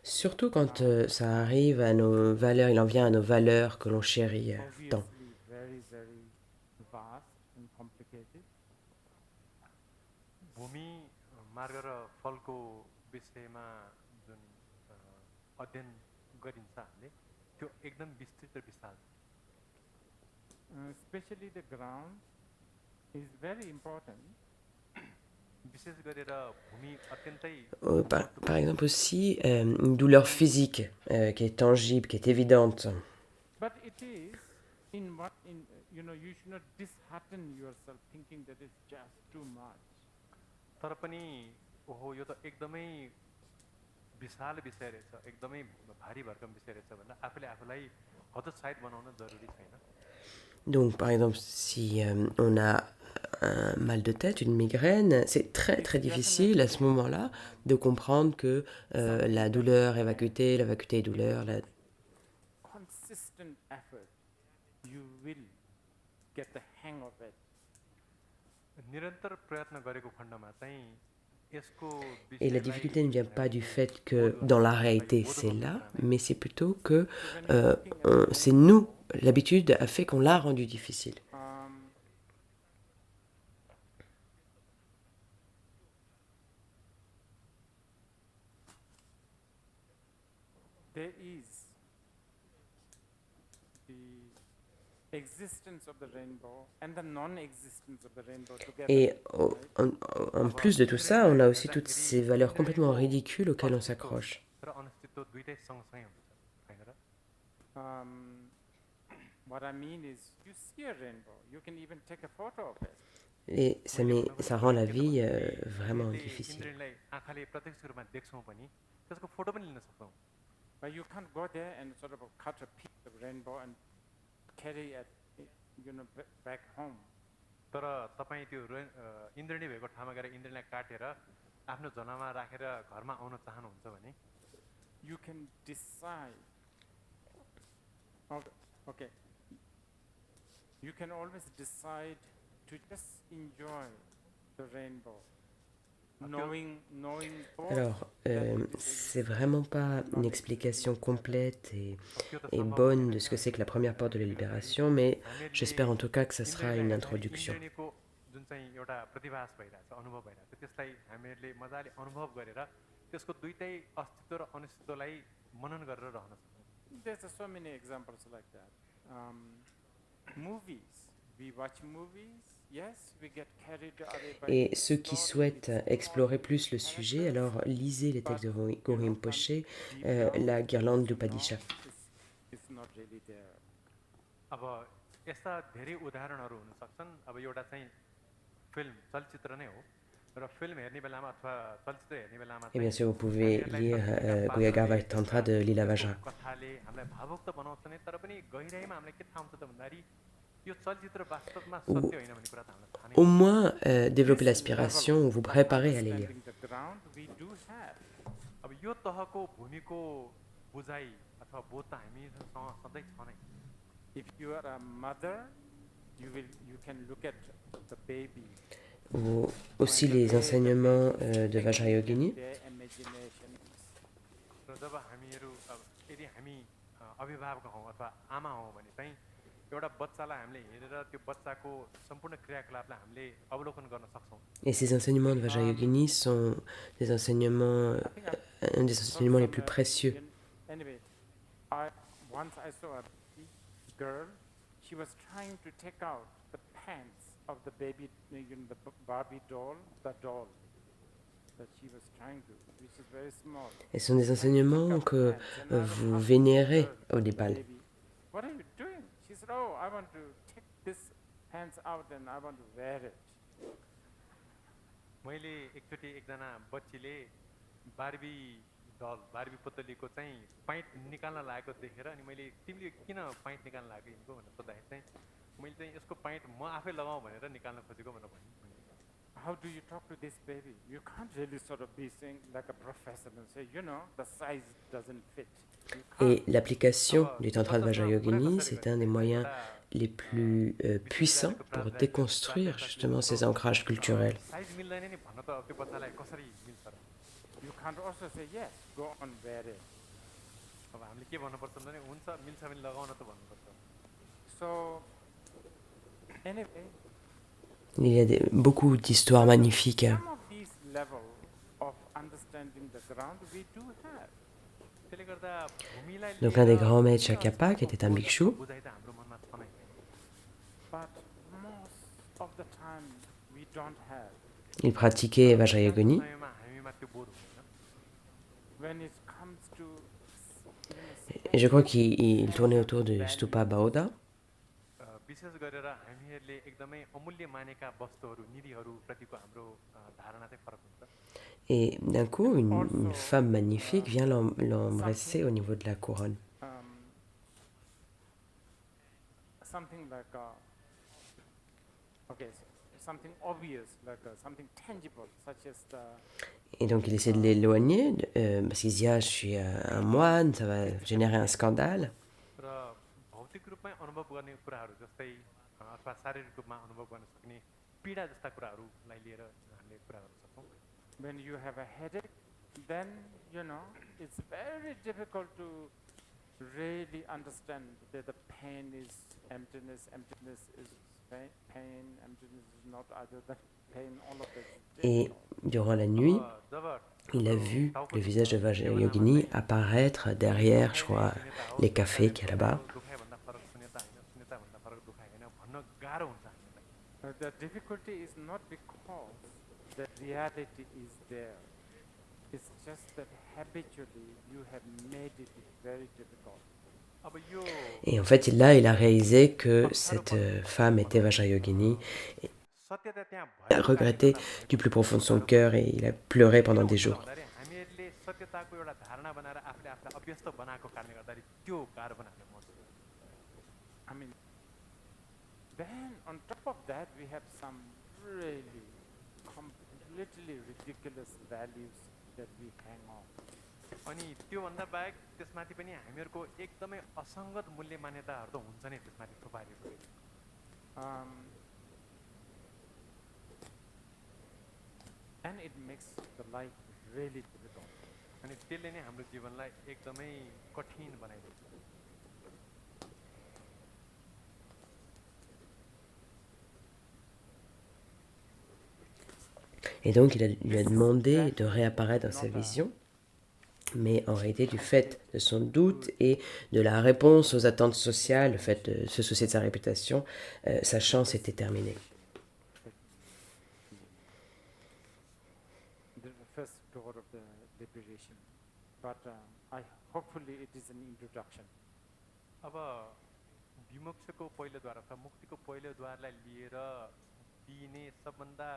Surtout quand ça arrive à nos valeurs, il en vient à nos valeurs que l'on chérit tant. obviously very, very vast and complicated. भूमि मार्ग र फलको विषयमा जुन अ, अध्ययन गरिन्छ हामीले त्यो एकदम विस्तृत र विशाल छ। Especially the ground is very important. विशेष गरेर भूमि अत्यन्तै Par महत्त्वपूर्ण exemple aussi, une douleur physique qui est tangible, qui est évidente. But it is in what in you should not dishearten yourself thinking that it's just too much. तर पनि ओहो यो त एकदमै विशाल विषय रहेछ, एकदमै भारी भरकम विषय रहेछ भनेर आफूले आफूलाई हतोत्साहित बनाउन जरुरी छैन। Donc, par exemple, si on a un mal de tête, une migraine, c'est très très difficile à ce moment-là de comprendre que la douleur est vacuité, la vacuité est douleur. Consistent effort, you will get the hang of it. निरन्तर प्रयत्न गरेको खण्डमा चाहिँ यसको Et la विषयलाई difficulté ne vient pas du fait que dans la réalité c'est là, mais c'est plutôt que c'est nous, l'habitude a fait qu'on l'a rendu difficile. There is the existence of the rainbow and the non-existence of the rainbow together. Et en plus de tout ça, on a aussi toutes ces valeurs complètement ridicules auxquelles on s'accroche. र अनिश्चितता दुईटै सँगसँगै हुन्छ हैन र? What I mean is, you see a rainbow, you can even take a photo of it. Et ça rend la vie vraiment difficile. इन्द्रलाई आँखाले प्रत्यक्ष रूपमा देख्छौं पनि त्यसको फोटो पनि लिन सक्छौं। But you can't go there and sort of cut a piece of rainbow and carry it, back home. तर तपाई त्यो इन्द्रणी भएको ठाउँमा गएर इन्द्रलाई काटेर आफ्नो जनामा राखेर घरमा आउन चाहनुहुन्छ भने you can decide. Okay. You can always decide to just enjoy the rainbow. Knowing Alors, c'est vraiment pas une explication complète et bonne de ce que c'est que la première porte de la libération, mais j'espère en tout cas que ça sera une introduction. जुन चाहिँ एउटा प्रतिभास भइराछ अनुभव भइराछ त्यसलाई हामीहरूले मजाले अनुभव गरेर त्यसको दुईटै अस्तित्व र अनिश्चिततालाई मनन गरेर रहन सक्छौं। There's so many examples like that. Movies. We watch movies. Yes, we get carried away by Et ceux qui souhaitent explorer plus le sujet, alors lisez les textes de Gori Rinpoche, la guirlande d'Upadisha. It's not really there. अब यस्ता धेरै उदाहरणहरू हुन सक्छन्। अब एउटा चाहिँ फिल्म चलचित्र नै हो र फिल्म हेर्ने बेलामा अथवा चलचित्र हेर्ने बेलामा Et bien sûr, vous pouvez lire Goyagava Tantra de Lila Vajra. कथाले हामीलाई भावुक त बनाउँछ नै, तर पनि गहिराईमा हामीलाई के थाहा हुन्छ त भन्दाखेरि यो चलचित्र वास्तवमा सत्य होइन भन्ने कुरा त हामीलाई थाहा नै Au moins, développer l'aspiration ou vous préparer à les lire. अब यो तहको भूमिको बुझाइ अथवा बोध त हामीसँग सधैँ छ नै। If you are a mother, you can look at the baby. Ou aussi les enseignements de Vajrayogini. र जब हामीहरू यदि हामी अभिभावक हौं अथवा आमा हौं भने चाहिँ एउटा बच्चालाई हामीले हेरेर त्यो बच्चाको सम्पूर्ण क्रियाकलापलाई हामीले अवलोकन गर्न सक्छौं। Et ces enseignements de Vajrayogini sont des enseignements, un des enseignements les plus précieux. Anyway, once I saw a girl, she was trying to take out the pants of the baby, the Barbie doll, the doll that she was trying to, which is very small. Et ce sont des enseignements que vous vénérez au Népal. What are you doing? She said, "Oh, I want to take this pants out and I want to wear it." मैले एकचोटी एकजना बच्चीले बार्बी डल, बार्बी पुतलीको चाहिँ पाइट निकाल्न लागेको देखेर अनि मैले तिमीले किन पाइट निकाल्न लाग्यो यिनको भनेर सोध्दाखेरि चाहिँ मैले चाहिँ यसको पाइट म आफै लगाऊ भनेर निकाल्न खोजेको भनेर भने। How do you talk to this baby? You can't really sort of be saying like a professor and say, the size doesn't fit. Et l'application du Tantra de Vajrayogini, c'est un des moyens les plus puissants pour déconstruire justement ces ancrages culturels. can't also say, yes, go on, wear it. अब हामीले के भन्नुपर्छ भने हुन्छ मिल्छ भने लगाउन त भन्नुपर्छ So, anyway, Il y a beaucoup d'histoires magnifiques. some of these levels of understanding the ground we do have. त्यसले गर्दा भूमिलाई Donc लिएर l'un des grands maîtres कुनै Shakyapa, qui अवस्थाको était un bhikshu, बुझाइ त हाम्रो मनमा छ नै But most of the time we don't have. il pratiquait Vajrayogini. समयमा हामीमा त्यो बोध हुँदैन When it comes to Et je crois qu'il tournait autour de Stupa Baoda. विशेष गरेर हामीहरूले एकदमै अमूल्य मानेका वस्तुहरू निधिहरूप्रतिको हाम्रो धारणा चाहिँ फरक हुन्छ Et d'un coup, une femme magnifique vient l'embrasser au niveau de la couronne. something like okay, something obvious, like something tangible, such as the Et donc il essaie de l'éloigner, parce qu'il se dit, ah, je suis un moine, ça va générer un scandale. र भौतिक रूपमै अनुभव गर्ने कुराहरू जस्तै अथवा शारीरिक रूपमा अनुभव गर्न सक्ने पीडा जस्ता कुराहरूलाई लिएर हामीले कुरा गर्न सक्छौँ when you have a headache, then it's very difficult to really understand that the pain is emptiness, emptiness is pain, emptiness is not other than pain, all of that. Et durant la nuit, जब il a vu le visage de Vajrayogini apparaître derrière, je crois, les cafés qu'il y a là-bas. दुखाइभन्दा फरक सुनेता होइन सुनेताभन्दा फरक दुखाइ होइन भन्न गाह्रो हुन्छ हामीलाई The difficulty is not because the reality is there. It's just that habitually you have made it very difficult. अब यो Et en fait, là, il a réalisé que cette femme était Vajrayogini. सत्यता त्यहाँ Il a regretté du plus profond de son cœur et il a pleuré pendant des jours. भन्दाखेरि हामीहरूले सत्यताको एउटा धारणा बनाएर आफूले आफूलाई अभ्यस्त बनाएको कारणले गर्दाखेरि त्यो गाह्रो बनाएको मर्छ I mean, then on top of that, we have some really completely ridiculous values that we hang on. अनि त्योभन्दा बाहेक त्यसमाथि पनि हामीहरूको एकदमै असङ्गत मूल्य मान्यताहरू त हुन्छ नै त्यसमाथि थुपारिएको And it makes the life really difficult. अनि त्यसले नै हाम्रो जीवनलाई एकदमै कठिन बनाइदिन्छ Et donc, lui a demandé de réapparaître dans sa vision. Mais en réalité, du fait de son doute et de la réponse aux attentes sociales, le fait de se soucier de sa réputation, sa chance était terminée. The first door of the liberation, but hopefully it is an introduction. अब विमोक्षको पहिलो द्वार अथवा मुक्तिको पहिलो द्वारलाई लिएर दिइने सबभन्दा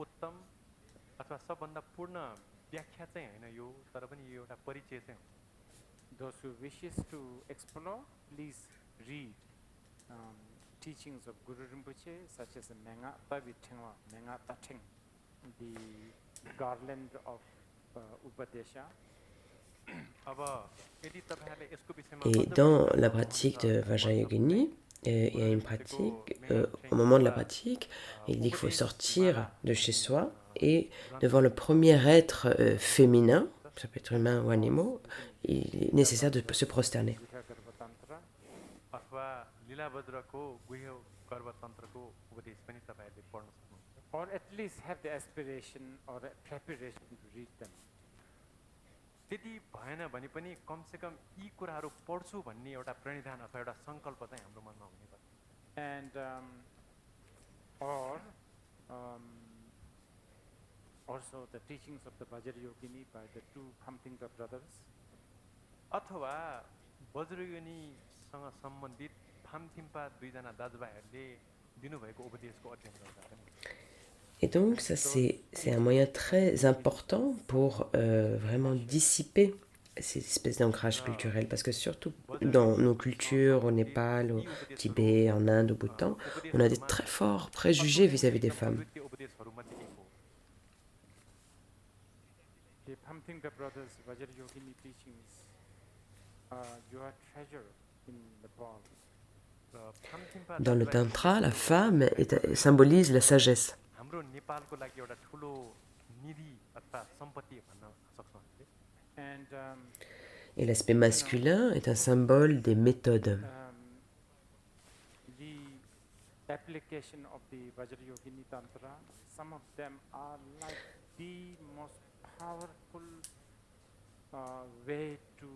उत्तम अथवा सबभन्दा पूर्ण व्याख्या चाहिँ होइन यो तर पनि यो एउटा परिचय चाहिँ हो Those who wishes to explore, please read teachings of Guru Rinpoche, such as Menga Pavithengwa, Menga Tatheng, the garland of Upadesha. अब यदि तपाईहरुले यसको विषयमा Et dans la pratique de Vajrayogini, il y a une pratique, au moment de la pratique, il dit qu'il faut sortir de chez soi et devant le premier être féminin, ça peut être humain ou animaux, il est nécessaire de se prosterner. अथवा लीलाभद्रको गुह्य गर्भतन्त्रको उपदेश पनि तपाईहरुले पढ्न सक्नुहुन्छ Or at least have the aspiration or a preparation to read them. त्यति भएन भने पनि कमसेकम यी कुराहरू पढ्छु भन्ने एउटा प्रणिधान अथवा एउटा संकल्प चाहिँ हाम्रो मनमा हुने गर्छ And or also the teachings of the Vajrayogini by the two Phamtingka brothers. अथवा वज्रयोनिसँग सम्बन्धित फामथिम्पा दुईजना दाजुभाइहरूले दिनुभएको उपदेशको अध्ययन गर्दा पनि Et donc ça c'est un moyen très important pour vraiment dissiper ces espèces d'ancrage culturel, parce que surtout dans nos cultures, au Népal, au Tibet, en Inde, au Bhoutan, on a des très forts préjugés vis-à-vis des femmes. त्यो उपदेशहरूमध्ये एक हो The Phamtingka brothers Vajrayogini teachings are your treasure in Nepal. र फामथिम्पा Dans le Tantra, la femme symbolise la sagesse. हाम्रो नेपालको लागि एउटा ठुलो निधि अथवा सम्पत्ति भन्न सक्छौँ हामीले And Et l'aspect you know, masculin est un symbole des méthodes. the application of the Vajrayogini Tantra, some of them are like the most powerful way to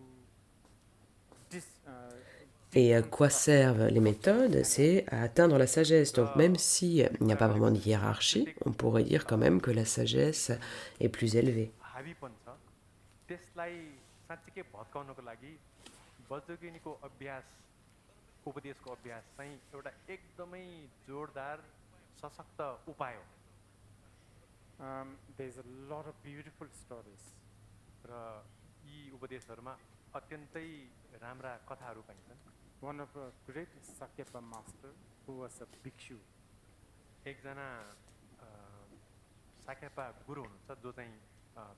Et à quoi deconstruct servent les méthodes? and C'est à atteindre la sagesse. Donc même s'il n'y a pas vraiment de hiérarchie, on pourrait dire quand même que la sagesse est plus élevée. हाबीपन छ त्यसलाई साँच्चीकै भत्काउनको लागि वज्रगिनीको अभ्यास उपदेशको अभ्यास चाहिँ एउटा एकदमै जोरदार सशक्त उपाय हो there's a lot of beautiful stories. र यी उपदेशहरूमा अत्यन्तै राम्रा कथाहरू पाइन्छन् One of a great Sakyapa master who was a bhikshu. एकजना साकेपा गुरु हुनुहुन्छ जो चाहिँ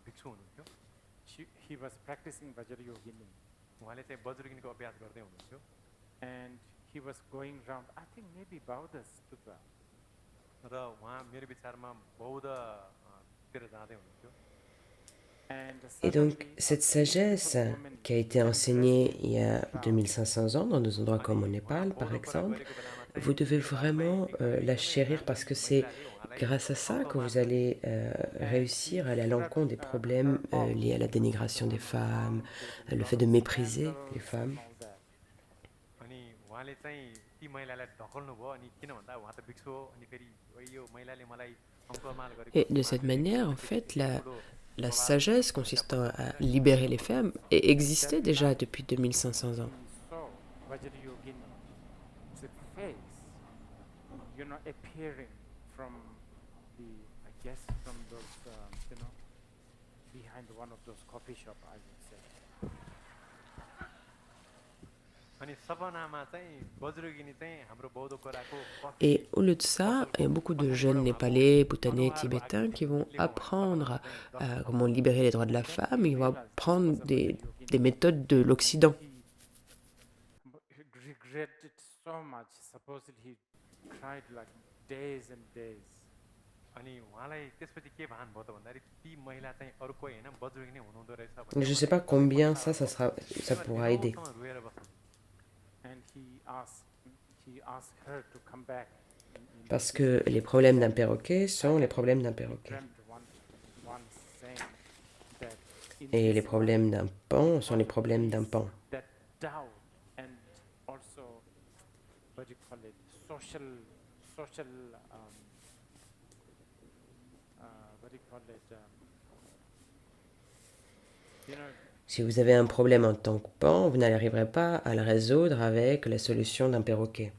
भिक्षु हुनुहुन्थ्यो He was practicing Vajrayogini उहाँले चाहिँ वज्रगिनीको अभ्यास गर्दै हुनुहुन्थ्यो and he was going around, I think maybe Bauda Stupa. र उहाँ मेरो विचारमा बौद्धतिर जाँदै हुनुहुन्थ्यो And Et donc suddenly, cette sagesse woman qui a été enseignée il y a 2500 ans dans des endroits comme au Népal par exemple, vous devez vraiment la chérir parce que c'est grâce à ça que vous allez réussir à aller à l'encontre des problèmes liés à la dénigration des femmes, le fait de mépriser les femmes. अनि उहाँले चाहिँ ती महिलालाई ढकल्नु भयो अनि किन भन्दा उहाँ त भिक्षु हो अनि फेरि यो महिलाले मलाई अङ्कमाल गरेको Et de cette manière, en fait, la sagesse consistant à libérer les femmes existait déjà depuis 2500 ans. he saw Vajrayogini, the face, appearing from I guess from those, behind one of those coffee shop, I would say. अनि सपनामा चाहिँ वज्रगिनी चाहिँ हाम्रो बौद्ध कोराको Et au lieu de ça, il y a beaucoup de jeunes Népalais, Bhoutanais, Tibétains qui vont apprendre comment libérer les droits de la femme. Ils vont apprendre des méthodes de l'Occident. He regretted so much. Supposedly he cried like days and days. अनि उहाँलाई त्यसपछि के भान भयो त भन्दाखेरि ती महिला चाहिँ अरू कोही होइन वज्रगिनी हुनुहुँदो रहेछ Je ne sais pas combien ça pourra aider. रोएर बस्नु And he asked her to come back. Parce que les problèmes d'un perroquet sont les problèmes d'un perroquet. Dreamt once saying that in Et les this problèmes d'un pan sont les problèmes d'un pan. that doubt and also what do you call it, social what do you call it, Si vous avez un problème en tant que pan, vous n'arriverez pas à le résoudre avec la solution d'un perroquet.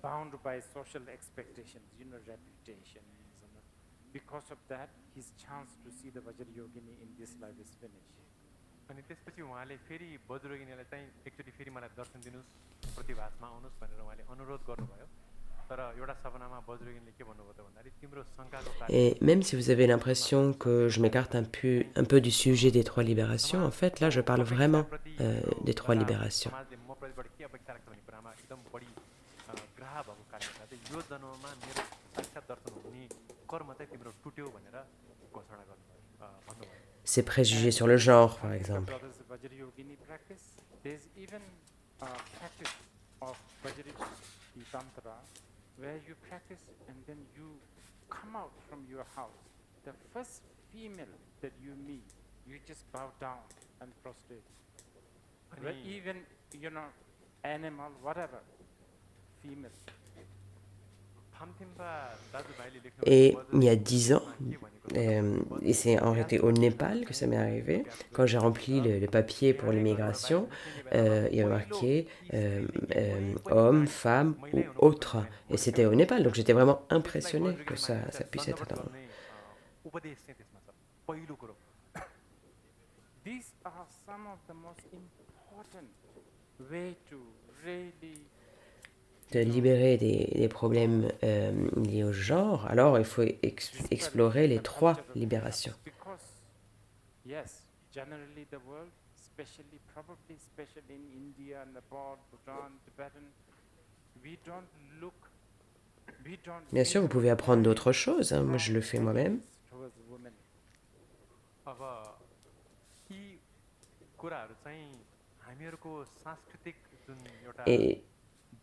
bound by social expectations, reputations, because of that his chance to see the Vajrayogini in this life is finished. अनि त्यसपछि उहाँले फेरि वज्रगिनीलाई चाहिँ एकचोटि फेरि मलाई दर्शन दिनुहोस् प्रतिभासमा आउनुहोस् भनेर उहाँले अनुरोध गर्नुभयो तर एउटा सपनामा वज्रगिनीले के भन्नुभयो त भन्दाखेरि तिम्रो शङ्काको कारण Et même si vous avez l'impression que je m'écarte un peu du sujet des trois libérations, en fait, là, je parle vraiment des trois libérations. समाजले म प्रतिबाट के अपेक्षा राख्छ भन्ने कुरामा एकदम बढी ग्राह भएको कारणले गर्दा चाहिँ यो जन्ममा मेरो साक्षात् दर्शन हुने कर्म चाहिँ तिम्रो टुट्यो भनेर घोषणा गर्नुभयो भन्नुभयो Ces préjugés sur le genre, par exemple. Brothers, Vajrayogini practice. There's even a practice of Vajrayogini Tantra where you practice and then you come out from your house. The first female that you meet, you just bow down and prostrate. Where even, animal, whatever, female. फामथिम्पा दाजुभाइले लेख्नु Et il y a 10 ans, et c'est en réalité au Népal que ça m'est arrivé, quand j'ai rempli le papier pour l'immigration, il y avait marqué homme, femme ou autre. Et c'était au Népal, donc j'étais vraiment impressionné que ça puisse être dans... उपदेश चाहिँ त्यसमा छ पहिलो कुरो These are some of the most important way to really de libérer des problèmes liés au genre, alors il faut explorer les trois libérations. Because, yes, generally the world, especially in India, Nepal, Bhutan, Tibetan, we don't Bien sûr, vous pouvez apprendre d'autres choses, hein. Moi je le fais moi-même. towards women. अब यी कुराहरू चाहिँ हामीहरूको सांस्कृतिक जुन एउटा Et,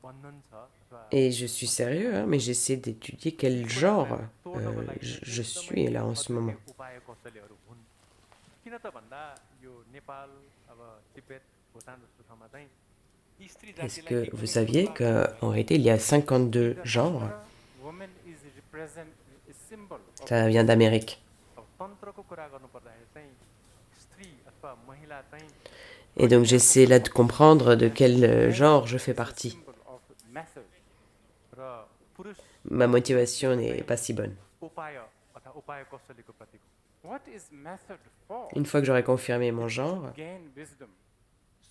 बन्धन छ अथवा et je suis sérieux, hein, mais j'essaie d'étudier यी quel कुराहरूलाई genre तोड्नको लागि चाहिँ je एकदमै suis là en ce अद्वितीय moment. उपाय कौशल्यहरू हुन् किन त भन्दा यो नेपाल अब तिब्बत भुटान जस्तो ठाउँमा चाहिँ स्त्री Est-ce जातिलाई que vous एकदमै saviez पूर्वाग्रह qu'en réalité, il y a In 52 the genres? tantra, woman is represent a symbol of Ça vient d'Amérique. अब तन्त्रको कुरा गर्नु पर्दाखेरि चाहिँ स्त्री अथवा महिला चाहिँ Et donc कन्याको j'essaie là de Prateek comprendre de quel man genre je fais is a partie. symbol of method. र पुरुष Ma motivation n'est pas si bonne. उपाय अथवा उपाय कौशल्यको प्रतीक हो What is method for? Une fois que j'aurai confirmé mon It is genre, to gain wisdom.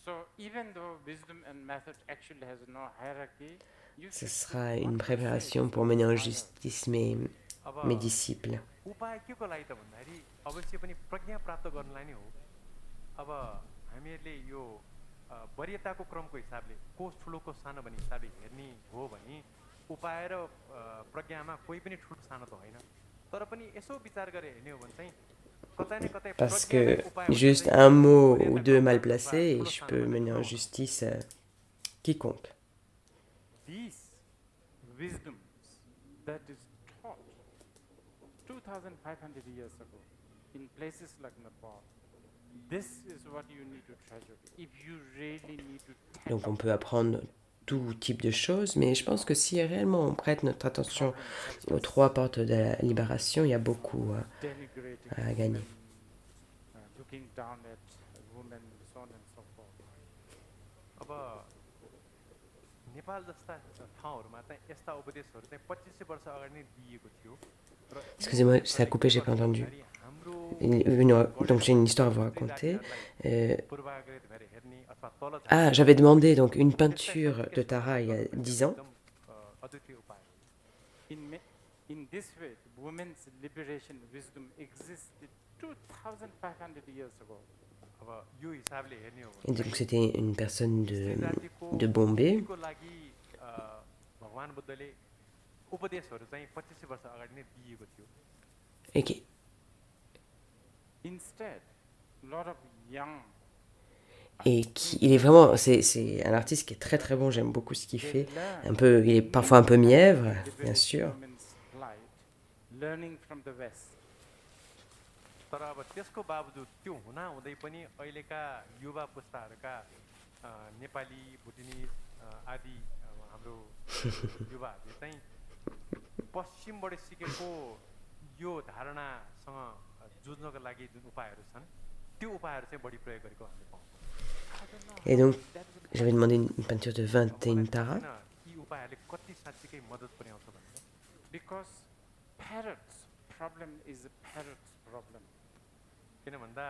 So even though wisdom and method actually has no hierarchy, you ce should sera put une one préparation person pour mener en higher. justice mes अब disciples. उपाय के को लागि त भन्दाखेरि अवश्य पनि प्रज्ञा प्राप्त गर्नलाई नै हो अब हामीहरूले यो वरियताको क्रमको हिसाबले कोष ठुलोको सानो भन्ने हिसाबले हेर्ने हो भने उपाय र प्रज्ञामा कोही पनि ठुलो सानो त होइन तर पनि यसो विचार गरेर हेर्ने हो भने चाहिँ कतै न कतै Parce प्रज्ञालाई que उपाय भन्दा juste चाहिँ un mot ou वरियता deux क्रममा mal अथवा placés et ठुलो je सानो peux भन्ने mener en ठुलो justice quiconque. These wisdoms that is taught 2,500 years ago in places like Nepal, this is what you need to treasure. If you really need to tap Donc on out peut apprendre tout type de choses, mais je pense que si réellement on prête notre attention problems such aux as trois portes de la libération, il y a beaucoup denigrating à gagner. women, looking down at women, so on and so forth. अब नेपाल जस्ता ठाउँहरूमा चाहिँ यस्ता उपदेशहरू चाहिँ 2500 वर्ष अगाडि नै दिएको थियो र ती Excusez-moi, ça a उपदेशहरूले coupé, के j'ai pas गर्थ्यो entendu. भन्दाखेरि हाम्रो Donc j'ai une histoire à vous स्त्री raconter. जातिहरूलाई पूर्वाग्रहित भएर हेर्ने अथवा तल Ah, j'avais demandé donc une peinture de Tara il y a 10 ans. एकदम अद्वितीय उपाय हो In this way, women's liberation wisdom existed 2,500 years ago. अब यो हिसाबले हेर्ने हो Et भने donc c'était une personne स्त्री जातिको de Bombay. मुक्तिको लागि भगवान बुद्धले उपदेशहरू चाहिँ 2500 वर्ष अगाडि नै दिएको थियो Et qui, Instead, a lot of young il est vraiment, c'est un artiste qui est très très bon, j'aime beaucoup ce qu'il they fait. learn Il est parfois un peu mièvre, bien liberate sûr. women's plight, learning from the West. तर अब त्यसको बावजुद त्यो हुँदै पनि अहिलेका युवा पुस्ताहरूका नेपाली भुटानिज आदि हाम्रो युवाहरूले चाहिँ पश्चिमबाट सिकेको यो धारणासँग जुझ्नको लागि जुन उपायहरू छन् त्यो उपायहरू चाहिँ बढी प्रयोग गरेको हामीले पाउँछौँ I don't know Et how donc, that will j'avais demandé une peinture de 21 मलाई Tara. थाहा छैन यी उपायहरूले कति साँच्चीकै मद्दत पुर्याउँछ भनेर because parrots problem is a parrot's problem. किन भन्दा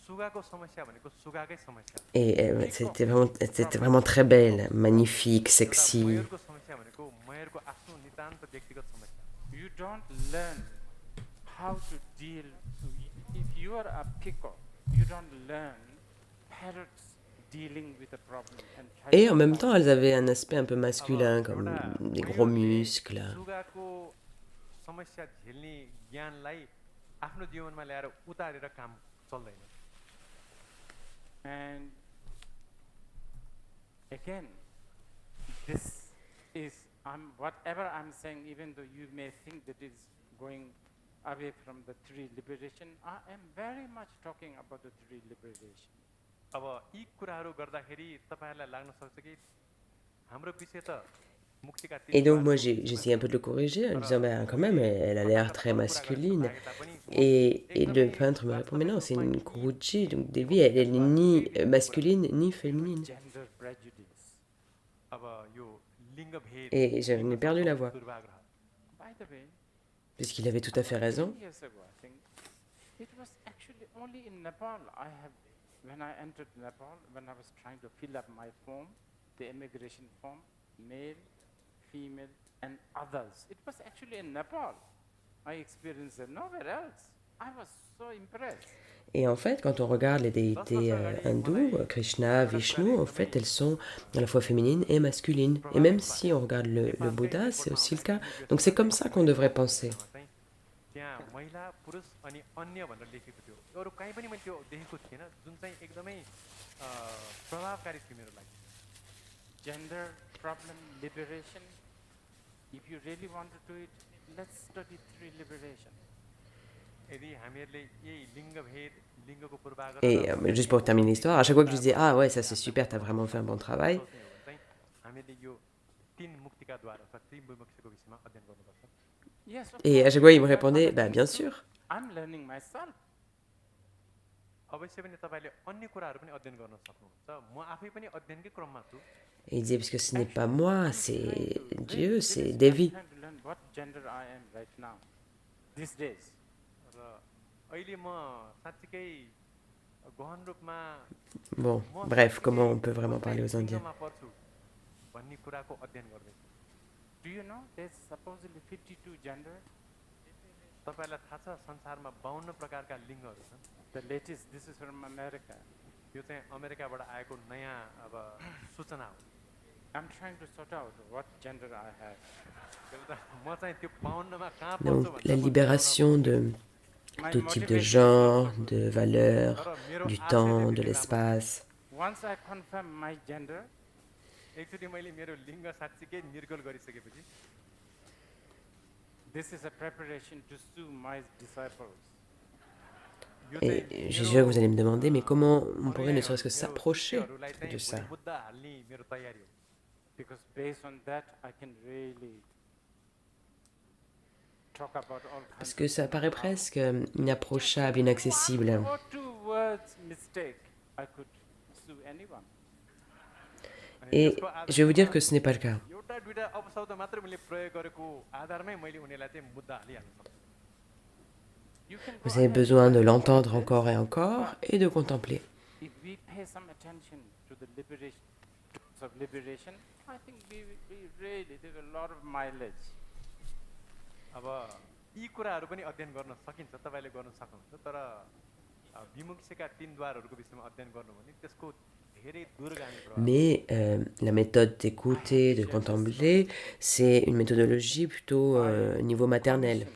सुगाको समस्या भनेको सुगाकै समस्या हो। Et c'était vraiment très belle, magnifique, एउटा sexy. मयूरको समस्या भनेको मयूरको आफ्नो नितान्त व्यक्तिगत समस्या हो। You don't learn how to deal. If you are a peacock, you don't learn parrots dealing with a problem and try Et to en même solve temps, elles avaient un aspect un peu अब masculin, comme एउटा des gros मयूरले muscles. सुगाको समस्या झेल्ने ज्ञानलाई आफ्नो जीवनमा ल्याएर उतारेर काम चल्दैन And again, this is whatever I'm saying, even though you may think that it's going away from the three liberation, I am very much talking about the three liberation. अब यी कुराहरू गर्दाखेरि तपाईँहरूलाई लाग्न सक्छ कि हाम्रो विषय त मुक्तिका Et donc moi तीन j'ai essayé un peu de le corriger en disant ben quand même elle a l'air très masculine et le peintre me répond mais non c'est une Guruji donc Devi elle n'est ni masculine ni féminine Gender prejudice. अब यो लिङ्ग भेद et j'en ai perdu la voix दुर्भाग्रह By the way, puisqu'il avait tout à fait raison 10 years ago, I think, it was actually only in Nepal when I entered Nepal, when I was trying to fill up my form, the immigration form, male, female, and others. It was actually in Nepal. I experienced it nowhere else. I was so impressed. et en fait quand on regarde les déités hindous Krishna, Vishnu en fait elles sont à la fois féminines et masculines et même si on regarde le Bouddha c'est aussi le cas donc c'est comme ça qu'on devrait penser त्यहाँ महिला पुरुष अनि अन्य भनेर लेखेको थियो अरू कहीँ पनि मैले त्यो देखेको थिएन जुन चाहिँ एकदमै प्रभावकारी थियो मेरो लागि Gender problem liberation. If you really want to do it, let's study three liberation. यदि हामीहरूले यही लिङ्गभेद लिङ्गको पूर्वाग्रह Et juste pour terminer l'histoire, à chaque fois que je disais, ah ouais, ça c'est super, t'as vraiment fait un bon travail, सोच्ने हो भने चाहिँ हामीले यो तीन मुक्तिका द्वार अथवा त्रिविमुक्तिको विषयमा अध्ययन गर्नुपर्छ Yes, of et à course. chaque fois il me There are répondait, other bah things bien too. sûr. I'm learning myself. अवश्य पनि तपाईँले अन्य कुराहरू पनि अध्ययन गर्न सक्नुहुन्छ म आफै पनि अध्ययनकै क्रममा छु Et il disait, parce que ce n'est pas moi, I'm trying c'est to Dieu, really, c'est seriously, I'm Devi. trying to learn what gender I am right now, these days. र अहिले म साँच्चीकै गहन रूपमा Bon, म bref, साँच्चीकै comment on peut कुन vraiment चाहिँ parler aux Indiens? लिङ्गमा पर्छु भन्ने कुराको अध्ययन गर्दैछु Do you know there's supposedly 52 gender? तपाईँलाई थाहा छ संसारमा 52 प्रकारका लिङ्गहरू छन् The latest, this is from America. यो चाहिँ अमेरिकाबाट आएको नयाँ अब सूचना हो I'm trying to sort out what gender I have. त्यसले त म चाहिँ त्यो 52 मा कहाँ Donc पर्छु la भनेर म libération de My tout type de motivation is genre, also de good. valeurs, तर मेरो du आशय temps, चाहिँ de फेरि राम्रो छ। l'espace. Once I confirm my gender, एकचोटि मैले मेरो लिङ्ग साँच्चीकै निर्गोल गरिसकेपछि this is a preparation to sue my disciples. यो Et चाहिँ je suis मेरो, sûr que vous allez me demander, mais comment on pourrait ne अनुयायीहरू, serait-ce que मेरो s'approcher शिष्यहरूलाई चाहिँ de ça? भोलि मुद्दा हाल्ने मेरो तयारी हो Because based on that, I can really talk about all kinds Parce que of ça things. paraît presque inapprochable, inaccessible. One or two words mistake, I could sue anyone. अनि Et त्यसको je vais vous dire आधारमा que ce n'est pas le cas. एउटा दुईटा अपशब्द मात्रै मैले प्रयोग गरेको आधारमै मैले उनीहरूलाई चाहिँ मुद्दा हालिहाल्न सक्छु You can go Vous avez ahead besoin and de watch l'entendre this. encore et encore et de contempler. If we pay some attention to the liberation, tools of liberation, I think we really there's a lot of mileage. अब यी कुराहरू पनि अध्ययन गर्न सकिन्छ तपाईँले गर्न सक्नुहुन्छ तर विमुक्तिका तीन द्वारहरूको विषयमा अध्ययन गर्नु भने त्यसको धेरै दूरगामी प्रभाव Mais la méthode d'écouter, de contempler, c'est une méthodologie plutôt niveau maternel.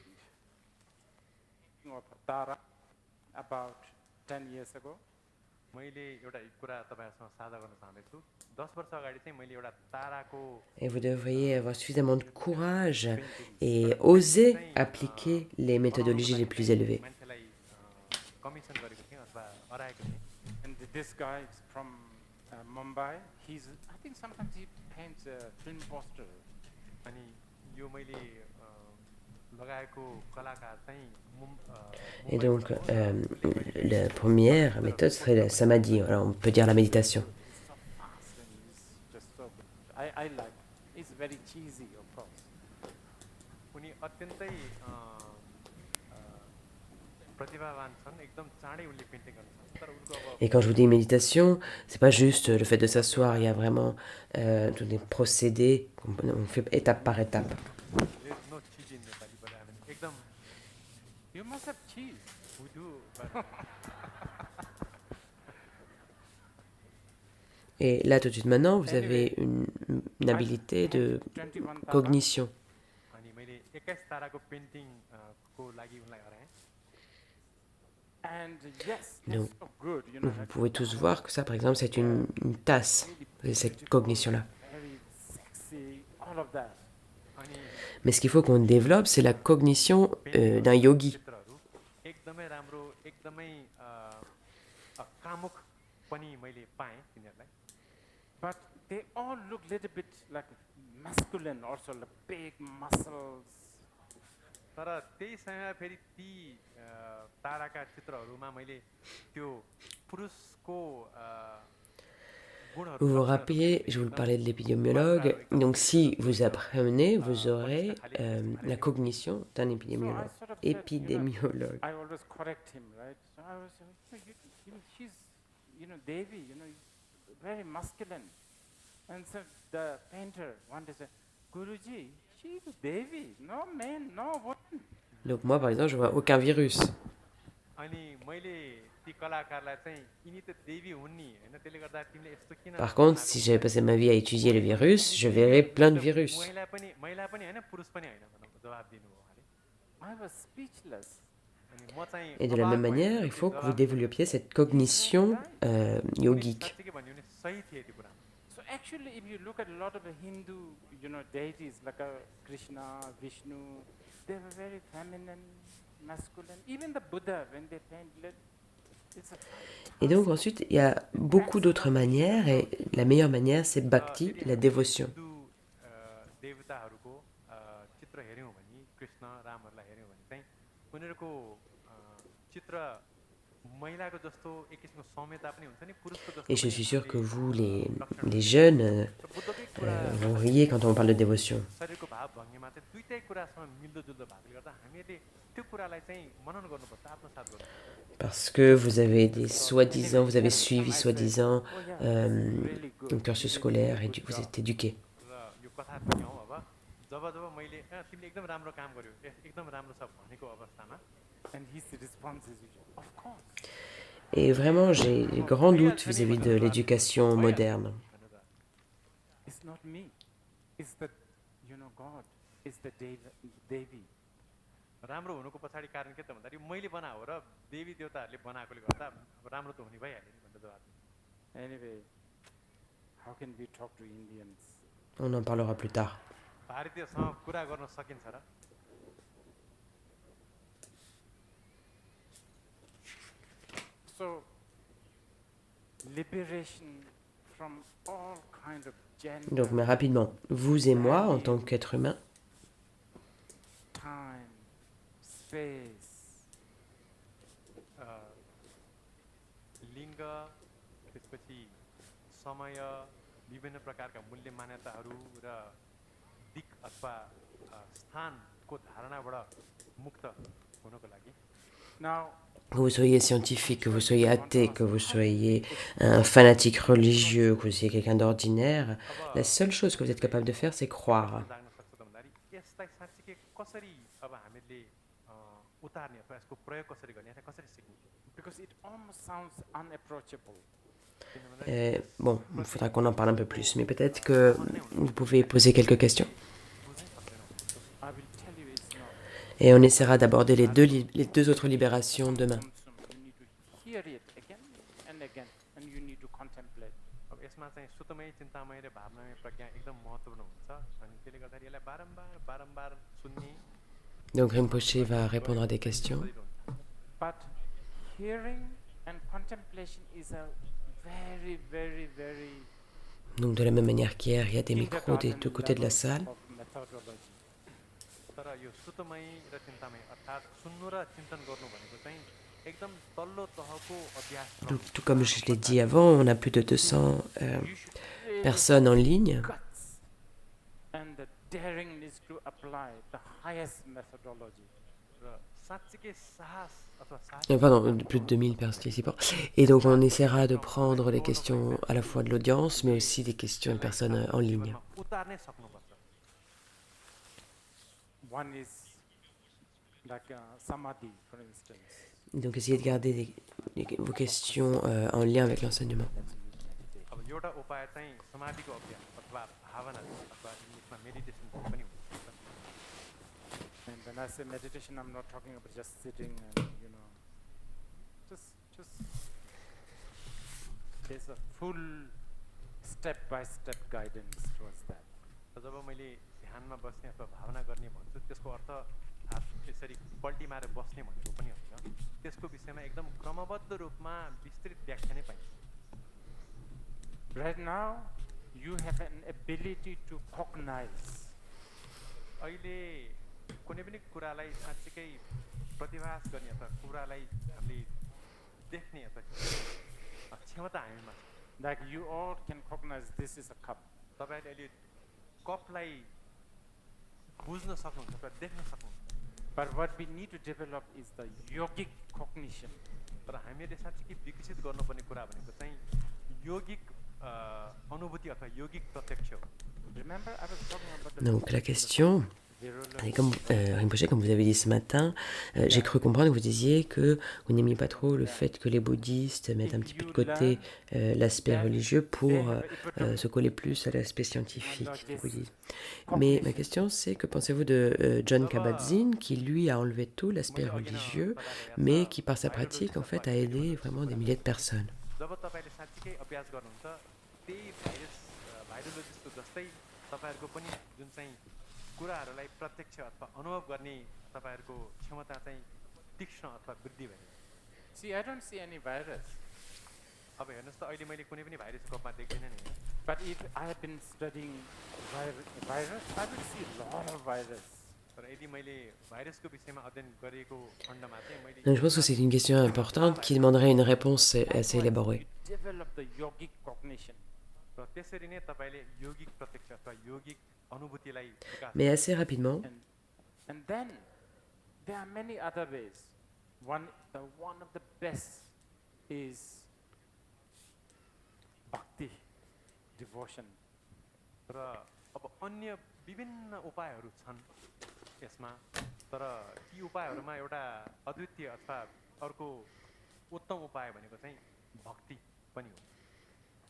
Of Tara about 10 years ago. मैले एउटा कुरा तपाईँहरूसँग साझा गर्न चाहँदैछु 10 वर्ष अगाडि चाहिँ मैले एउटा ताराको Et vous devriez avoir suffisamment de courage et oser appliquer les méthodologies les plus élevées. मान्छेलाई कमिसन गरेको थिएँ अथवा अराएको थिएँ And this guy is from Mumbai. I think sometimes he paints a film poster. अनि यो मैले लगाएको कलाकार चाहिँ Et donc, la première méthode serait le samadhi. Alors, on peut dire la méditation. So fast and he's just so good. I like it. It's very cheesy, of course. उनी अत्यन्तै प्रतिभावान छन् एकदम चाँडै उनले पेन्टिङ गर्न सक्छन् तर उनको अब Et quand je vous dis méditation, c'est pas juste le fait de s'asseoir, il y a vraiment tous des procédés, on fait étape par étape. there is no cheese in Nepali but I mean एकदम You must have cheese. we do but Et là, tout de suite maintenant, vous avez une habilité de 21 Tara. cognition. अनि मैले 21 ताराको पेन्टिङ को लागि उनलाई हराएँ And yes, Donc, that's so good. You know, Vous pouvez tous voir que ça, par exemple, c'est une tasse, cette cognition-là. very sexy, all of that. अनि Mais ce qu'il faut qu'on développe, c'est la cognition d'un yogi. चित्रहरू एकदमै राम्रो एकदमै कामुक पनि मैले पाएँ तिनीहरूलाई But they all look a little bit like masculine, also like big muscles. तर त्यही समयमा फेरि ती ताराका चित्रहरूमा मैले त्यो पुरुषको गुणहरू Vous vous लक्षणहरू rappelez, पनि je vous एकदम parlais de l'épidémiologue. Donc, si vous apprenez, vous aurez la cognition d'un So I épidémiologue. sort of said, Épidémiologue. I always correct him, right? So I was saying, she's, Devi, very masculine. And so the painter one day said, Guruji, she's Devi, no man, no woman. Donc, moi, par exemple, je vois aucun virus. अनि मैले ती कलाकारलाई चाहिँ यिनी त देवी हुन् नि होइन त्यसले गर्दा तिमीले यस्तो किन Par contre, si j'avais passé ma vie à étudier les virus, je verrais plein de virus. महिला पनि होइन पुरुष पनि होइन भनेर जवाब दिनुभयो उहाँले I was speechless. अनि म चाहिँ Et de la अबाक même भएँ manière, il त्यो faut que vous जवाफ développiez cette cognition उनी yogique. साँच्चीकै भन्यो भने सही थिए त्यो कुरा So actually, if you look at a lot of the Hindu, deities like Krishna, Vishnu, they were very feminine, masculine. Even the Buddha, when they painted, it's a Et donc fantastic ensuite, il y a beaucoup d'autres manières, et la meilleure manière, c'est bhakti, यदि la हामीले dévotion. हिन्दू देवताहरूको चित्र हेऱ्यौँ भने कृष्ण रामहरूलाई हेऱ्यौँ भने चाहिँ उनीहरूको चित्र महिलाको जस्तो एक किसिमको सौम्यता पनि हुन्छ नि पुरुषको जस्तो Et je पनि suis sûr que हामीले vous, les लक्षणहरू jeunes, र बुद्धकै कुरा vous riez quand on parle de dévotion. शरीरको भाव भङ्गीमा चाहिँ दुईटै कुरासँग मिल्दोजुल्दो भएकोले गर्दा हामीले त्यो कुरालाई चाहिँ मनन गर्नुपर्छ आत्मसात गर्नुपर्छ Parce que vous avez des So soi-disant, anyway, vous avez every suivi time I say, soi-disant oh yeah, this is really good. un cursus You did a scolaire et good vous job. êtes éduqué. र यो कथा पनि हौ अब जब जब मैले तिमीले एकदम राम्रो काम गर्यो एकदम राम्रो छ भनेको अवस्थामा And his response is, of course. Et vraiment, j'ai grand doute vis-à-vis de l'éducation moderne. भनेर It's not me. It's the, God. It's the Devi. राम्रो हुनुको पछाडि कारण के त भन्दाखेरि मैले बनाएको र देवी देवताहरूले बनाएकोले गर्दा राम्रो त हुने भइहाल्यो नि भनेर जवाब दिए। Anyway, how can we talk to Indians? On en parlera plus tard. भारतीयसँग कुरा गर्न सकिन्छ र So, liberation from all kind of Donc, mais gender, rapidement, vous et moi, en tant qu'être humain, time, space, लिङ्ग त्यसपछि समय विभिन्न प्रकारका मूल्य मान्यताहरू र दिक अथवा स्थानको धारणाबाट मुक्त हुनको लागि now que vous soyez scientifique, que vous soyez athée, que vous soyez un fanatique religieux, que vous soyez quelqu'un d'ordinaire, la seule chose que vous êtes capable de faire, c'est croire. जाग्न सक्छ त भन्दाखेरि यसलाई साँच्चीकै कसरी अब हामीले उतार्ने अथवा यसको प्रयोग कसरी गर्ने अथवा कसरी सिक्ने because it almost sounds unapproachable. Bon, il faudra qu'on en parle un peu plus, mais peut-être que vous pouvez poser quelques questions. I will tell you it's not. Et on essaiera d'aborder les deux autres libérations demain. You need to hear it again, and you need to contemplate. अब यसमा चाहिँ सुतमय चिन्तामय र भावनामय प्रज्ञा एकदम महत्त्वपूर्ण हुन्छ अनि त्यसले गर्दाखेरि यसलाई बारम्बार बारम्बार सुन्ने Donc Rinpoche va répondre à des questions. But hearing and contemplation is a very, very, very Donc de la même manière qu'hier, il y a des micros des deux côtés de la salle. of methodology. तर यो सुतमय र चिन्तामय अर्थात् सुन्नु र चिन्तन गर्नु भनेको चाहिँ एकदम तल्लो तहको अभ्यास Donc, tout comme je l'ai dit avant, on a plus de 200 You should really personnes en ligne. guts and the daringness to apply the highest methodology. र साँच्चीकै साहस अथवा साहस Pardon, plus de 2000 participants. Et donc on essaiera de prendre les questions à la fois de l'audience, mais aussi des questions des personnes en ligne. उतार्नै सक्नुपर्छ One is like samadhi, for instance. Donc essayez de garder vos questions en lien avec l'enseignement. अब एउटा उपाय चाहिँ समाधिको अभ्यास अथवा भावना अथवा इङ्ग्लिसमा मेडिटेसन पनि हुन्छ And when I say meditation, I'm not talking about just sitting and just there's a full step-by-step guidance towards that. र जब मैले ध्यानमा बस्ने अथवा भावना गर्ने भन्छु त्यसको अर्थ यसरी पल्टी मारेर बस्ने भनेको पनि होइन त्यसको विषयमा एकदम क्रमबद्ध रूपमा विस्तृत व्याख्या नै पाइन्छ Right now, you have an ability to cognize. अहिले कुनै पनि कुरालाई साँच्चीकै प्रतिभास गर्ने अथवा कुरालाई हामीले देख्ने अथवा क्षमता हामीमा छ Like you all can cognize this is a cup. तपाईँले अहिले कपलाई बुझ्न सक्नुहुन्छ अथवा देख्न सक्नुहुन्छ But what we need to develop is the yogic cognition. तर हामीले साँच्चीकै विकसित गर्नुपर्ने कुरा भनेको चाहिँ योगिक अनुभूति अथवा योगिक प्रत्यक्ष हो Remember, I was talking about the Donc la question, virulent. Et comme Rinpoché, comme vous avez dit ce matin, j'ai cru comprendre que vous disiez que vous n'aimiez pas trop le fait que les bouddhistes mettent un petit peu de côté l'aspect religieux pour se coller plus à l'aspect scientifique du bouddhisme. Mais ma question, c'est que pensez-vous de John Kabat-Zinn, qui lui a enlevé tout l'aspect मैले अघि नै religieux, तपाईँलाई याद mais छ qui par sa viral pratique, en disease fait, अथवा a HIV aidé भन्दा vraiment जस्तो des कुरा milliers de personnes. जब तपाईँले साँच्चीकै अभ्यास गर्नुहुन्छ त्यही भाइरोलोजिस्टको जस्तै तपाईँहरूको पनि जुन चाहिँ कुराहरूलाई प्रत्यक्ष अथवा अनुभव गर्ने तपाईँहरूको क्षमता चाहिँ तीक्ष्ण अथवा वृद्धि भयो See, I don't see any virus, अब हेर्नुहोस् त अहिले मैले कुनै पनि भाइरस कोपमा देख्दिनँ नि होइन but if I have been studying virus, I will see a lot of virus. तर यदि मैले भाइरसको विषयमा अध्ययन गरेको खण्डमा चाहिँ मैले Donc je pense que c'est une question importante qui demanderait une réponse assez élaborée. You develop the yogic cognition. र त्यसरी नै तपाईँले यौगिक प्रत्यक्ष अथवा यौगिक अनुभूतिलाई विकास Mais assez rapidement, And then there are many other ways. One of the best is bhakti, devotion. र अब अन्य विभिन्न उपायहरू छन् यसमा तर ती उपायहरूमा एउटा अद्वितीय अथवा अर्को उत्तम उपाय भनेको चाहिँ भक्ति पनि हो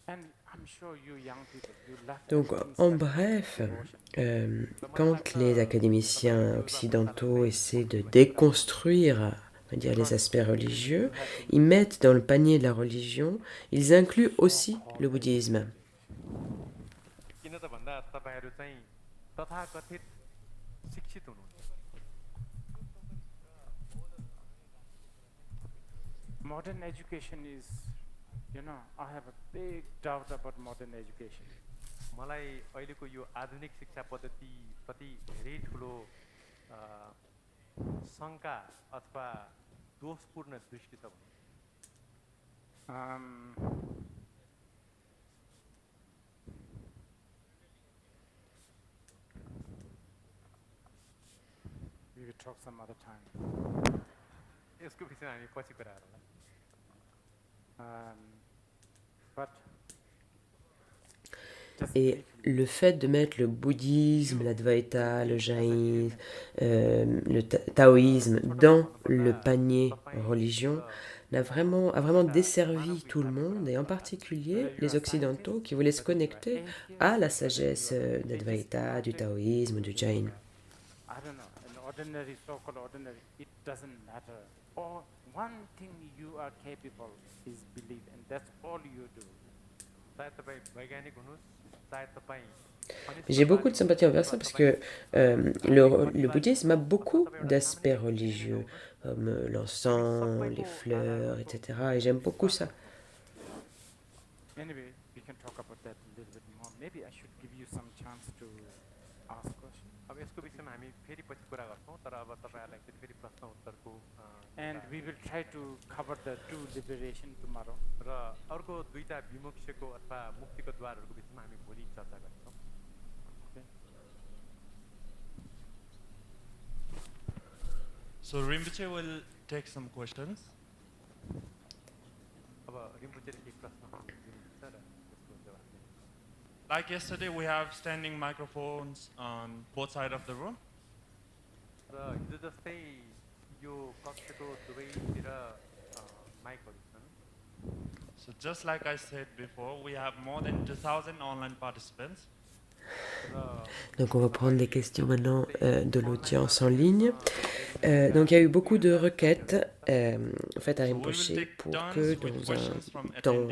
And I'm sure you young people, you love donc everything en study bref, devotion. quand les académiciens occidentaux essaient de déconstruire, on va dire, les aspects religieux, ils mettent dans le panier de la religion, ils incluent aussi le bouddhisme. किन त भन्दा तपाईँहरू चाहिँ तथाकथित शिक्षित हुनुहुन्छ Modern education is, I have a big doubt about modern education. मलाई अहिलेको यो आधुनिक शिक्षा पद्धति प्रति धेरै ठुलो शङ्का अथवा दोषपूर्ण दृष्टि छ We will talk some other time. यसको विषयमा हामी पछि कुरा गरौँला But Et le fait de mettre le bouddhisme, l'advaita, le jaïnisme, le taoïsme dans le panier religion a vraiment desservi tout le monde, et en particulier les occidentaux qui voulaient se connecter à la sagesse d'advaita, du taoïsme, du jain. I don't know, an ordinary, so-called ordinary, it doesn't matter. Or one thing you are capable is believe, and that's all you do. सायद तपाईँ वैज्ञानिक हुनुहोस् सायद तपाईँ J'ai beaucoup de sympathie envers ça parce que le bouddhisme a beaucoup d'aspects religieux, comme l'encens, les fleurs, etc. Et j'aime beaucoup ça. Anyway, we can talk about that a little bit more. Maybe I should give you some chance to ask questions. अब यसको विषयमा हामी फेरि पछि कुरा गर्छौँ तर अब तपाईँहरूलाई एकचोटि फेरि प्रश्न उत्तरको And we will try to cover the two liberation tomorrow. र अर्को दुईटा विमुक्षको अथवा मुक्तिको द्वारहरूको विषयमा हामी भोलि चर्चा गर्छौँ So Rinpoche will take some questions. अब रिम्पोचेले एक प्रश्न दिनुहुन्छ र त्यसको जवाफ दिनुहुन्छ Like yesterday, we have standing microphones on both sides of the room. र हिजो जस्तै यो कक्षको दुवैतिर माइकहरू छन् So just like I said before, we have more than 2,000 online participants. Donc on va prendre des questions maintenant de l'audience en ligne. Donc il y a eu beaucoup de requêtes faites à Rinpoche pour que dans un temps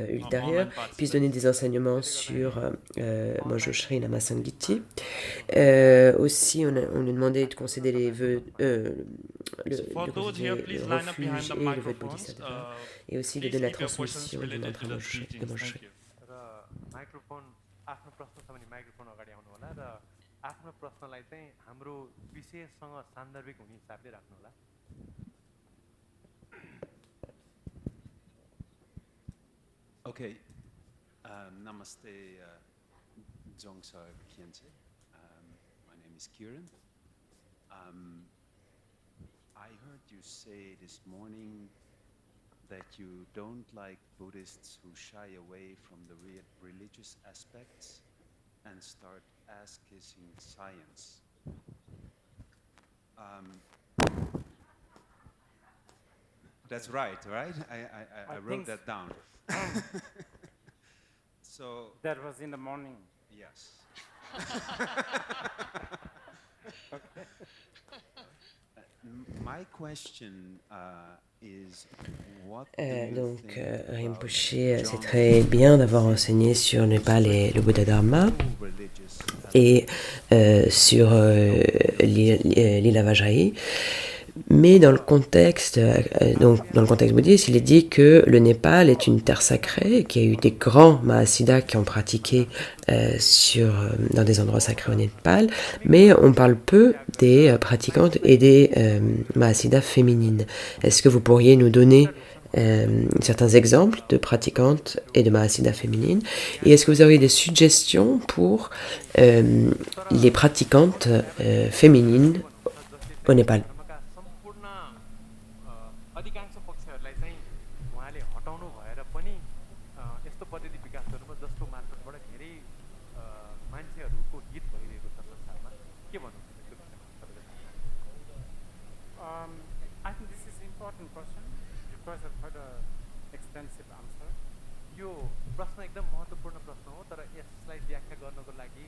ultérieur, il puisse donner des enseignements sur Monjo Sri Lama Sangiti. Aussi, on nous demandait de concéder les vœux, For those here, please le line up behind refuge the et le vœu de microphones. Bodhisattva, et aussi de Please donner la keep your questions transmission du related mantra to the Monjo Sri. teachings. Thank you. र माइक्रोफोन आफ्नो प्रश्न छ भने माइक्रोफोन अगाडि आउनु होला र आफ्नो प्रश्नलाई चाहिँ हाम्रो विषयसँग सान्दर्भिक हुने हिसाबले राख्नु होला Okay, namaste, Dzongsa Khyentse. My name is Kieran. I heard you say this morning that you don't like Buddhists who shy away from the religious aspects and start ass-kissing science. That's right, right? I I wrote think that down. So, that was in the morning. yes. My question is, what do you Donc, think about Rinpoche, c'est John très bien d'avoir enseigné sur Népal et le Bouddha Dharma religious et sur l'île Vajrayi. Mais dans le contexte, donc dans le contexte bouddhiste, il est dit que le Népal est une terre sacrée, qu'il y a eu des grands Mahasiddhas qui ont pratiqué dans des endroits sacrés au Népal, mais on parle peu des pratiquantes et des Mahasiddhas féminines. Est-ce que vous pourriez nous donner certains exemples de pratiquantes et de Mahasiddhas féminines? Et est-ce que vous auriez des suggestions pour les pratiquantes féminines au Népal? धर्मका सम्पूर्ण अधिकांश पक्षहरूलाई चाहिँ उहाँले हटाउनु भएर पनि यस्तो पद्धति विकास गर्नुभयो जसको मार्फतबाट धेरै मान्छेहरूको हित भइरहेको छ संसारमा के भन्नुहुन्छ यसको विषयमा I think this is an important question. Requires quite a extensive answer. यो प्रश्न एकदम महत्त्वपूर्ण प्रश्न हो तर यसलाई व्याख्या गर्नको लागि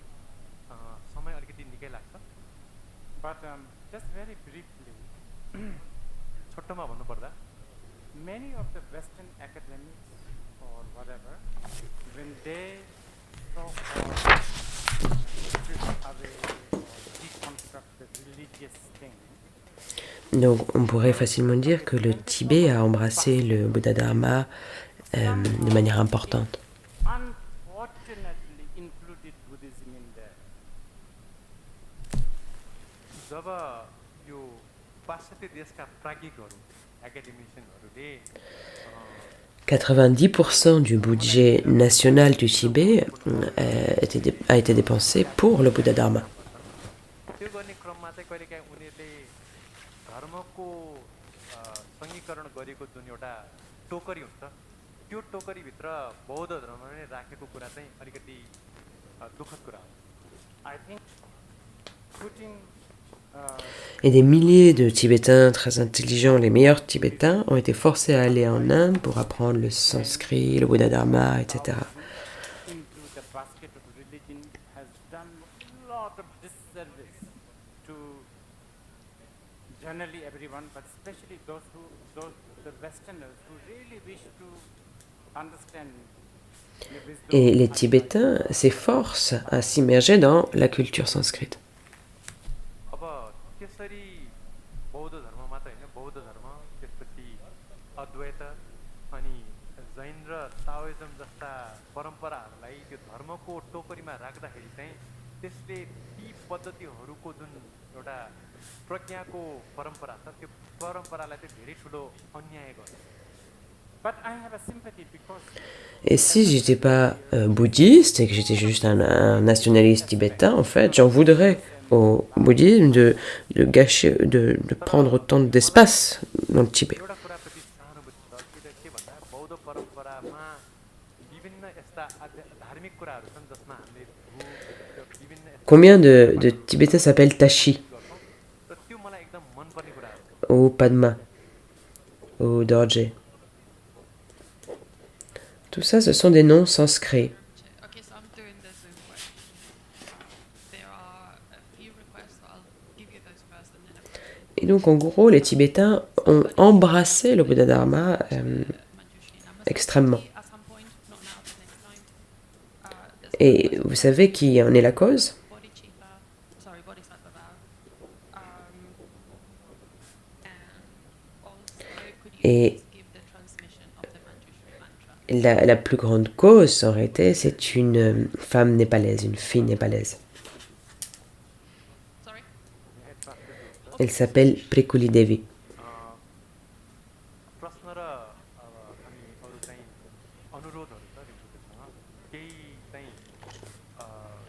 समय अलिकति निकै लाग्छ But just very briefly, छोटोमा भन्नुपर्दा many of the Western academics or whatever, when they strip away or deconstruct the religious thing, Donc, on pourrait facilement dire que le Tibet a embrassé le Bouddha Dharma de manière importante. unfortunately included Buddhism in there. जब यो पाश्चात्य देशका प्राज्ञिकहरू एकाडेमिसियनहरूले 90% du budget national du Tibet a été dépensé pour le Bouddha Dharma. त्यो गर्ने क्रममा चाहिँ कहिलेकाहीँ उनीहरूले धर्मको सङ्घीकरण गरेको जुन एउटा टोकरी हुन्छ त्यो टोकरीभित्र बौद्ध धर्म नै राखेको कुरा चाहिँ अलिकति दुःखद कुरा हो I think putting Et des milliers de Tibétains très intelligents, les meilleurs Tibétains, ont été forcés à aller en Inde pour apprendre le sanskrit, le Bouddha Dharma, etc. into the basket of religion has done a lot of disservice to generally everyone, but especially those the Westerners who really wish to understand the wisdom. Et les Tibétains s'efforcent à s'immerger dans la culture sanskrite. अब त्यसरी बौद्ध धर्म मात्र होइन बौद्ध धर्म त्यसपछि अद्वैत अनि जैन र ताओइजम जस्ता परम्पराहरूलाई त्यो धर्मको टोकरीमा राख्दाखेरि चाहिँ त्यसले ती पद्धतिहरूको जुन एउटा प्रज्ञाको परम्परा छ त्यो परम्परालाई चाहिँ धेरै ठुलो अन्याय गर्छ But I have a sympathy because Et si j'étais pas bouddhiste et que j'étais juste un nationaliste tibétain, en fait, j'en voudrais au bouddhisme de gâcher, de prendre autant d'espace dans le Tibet. एउटा कुराप्रति सहानुभूति छ त्यो के भन्दा बौद्ध परम्परामा विभिन्न यस्ता धार्मिक कुराहरू छन् जसमा हामीले विभिन्न Combien de Tibétains s'appellent Tashi गर्छौँ र त्यो मलाई एकदम मनपर्ने कुराहरू छ ou Padma ou Dorje? Tout ça, ce sont des noms sanskrits. Okay, so I'm doing the Zoom question. There are a few requests, so I'll give you those first and then Et donc, en gros, les Tibétains ont embrassé le Bouddha Dharma extrêmement. at some point, not now, but next time. Et vous savez qui en est la cause? Bodhicitta, sorry, Bodhisattva vow. And also, could you Et please give the transmission of the Manjushri mantra? la plus grande cause aurait été, c'est une femme népalaise, une fille népalaise. Sorry? Elle s'appelle Prekuli Devi. प्रश्न र अनि अरू चाहिँ अनुरोधहरू छ रिम्पुचेसँग केही चाहिँ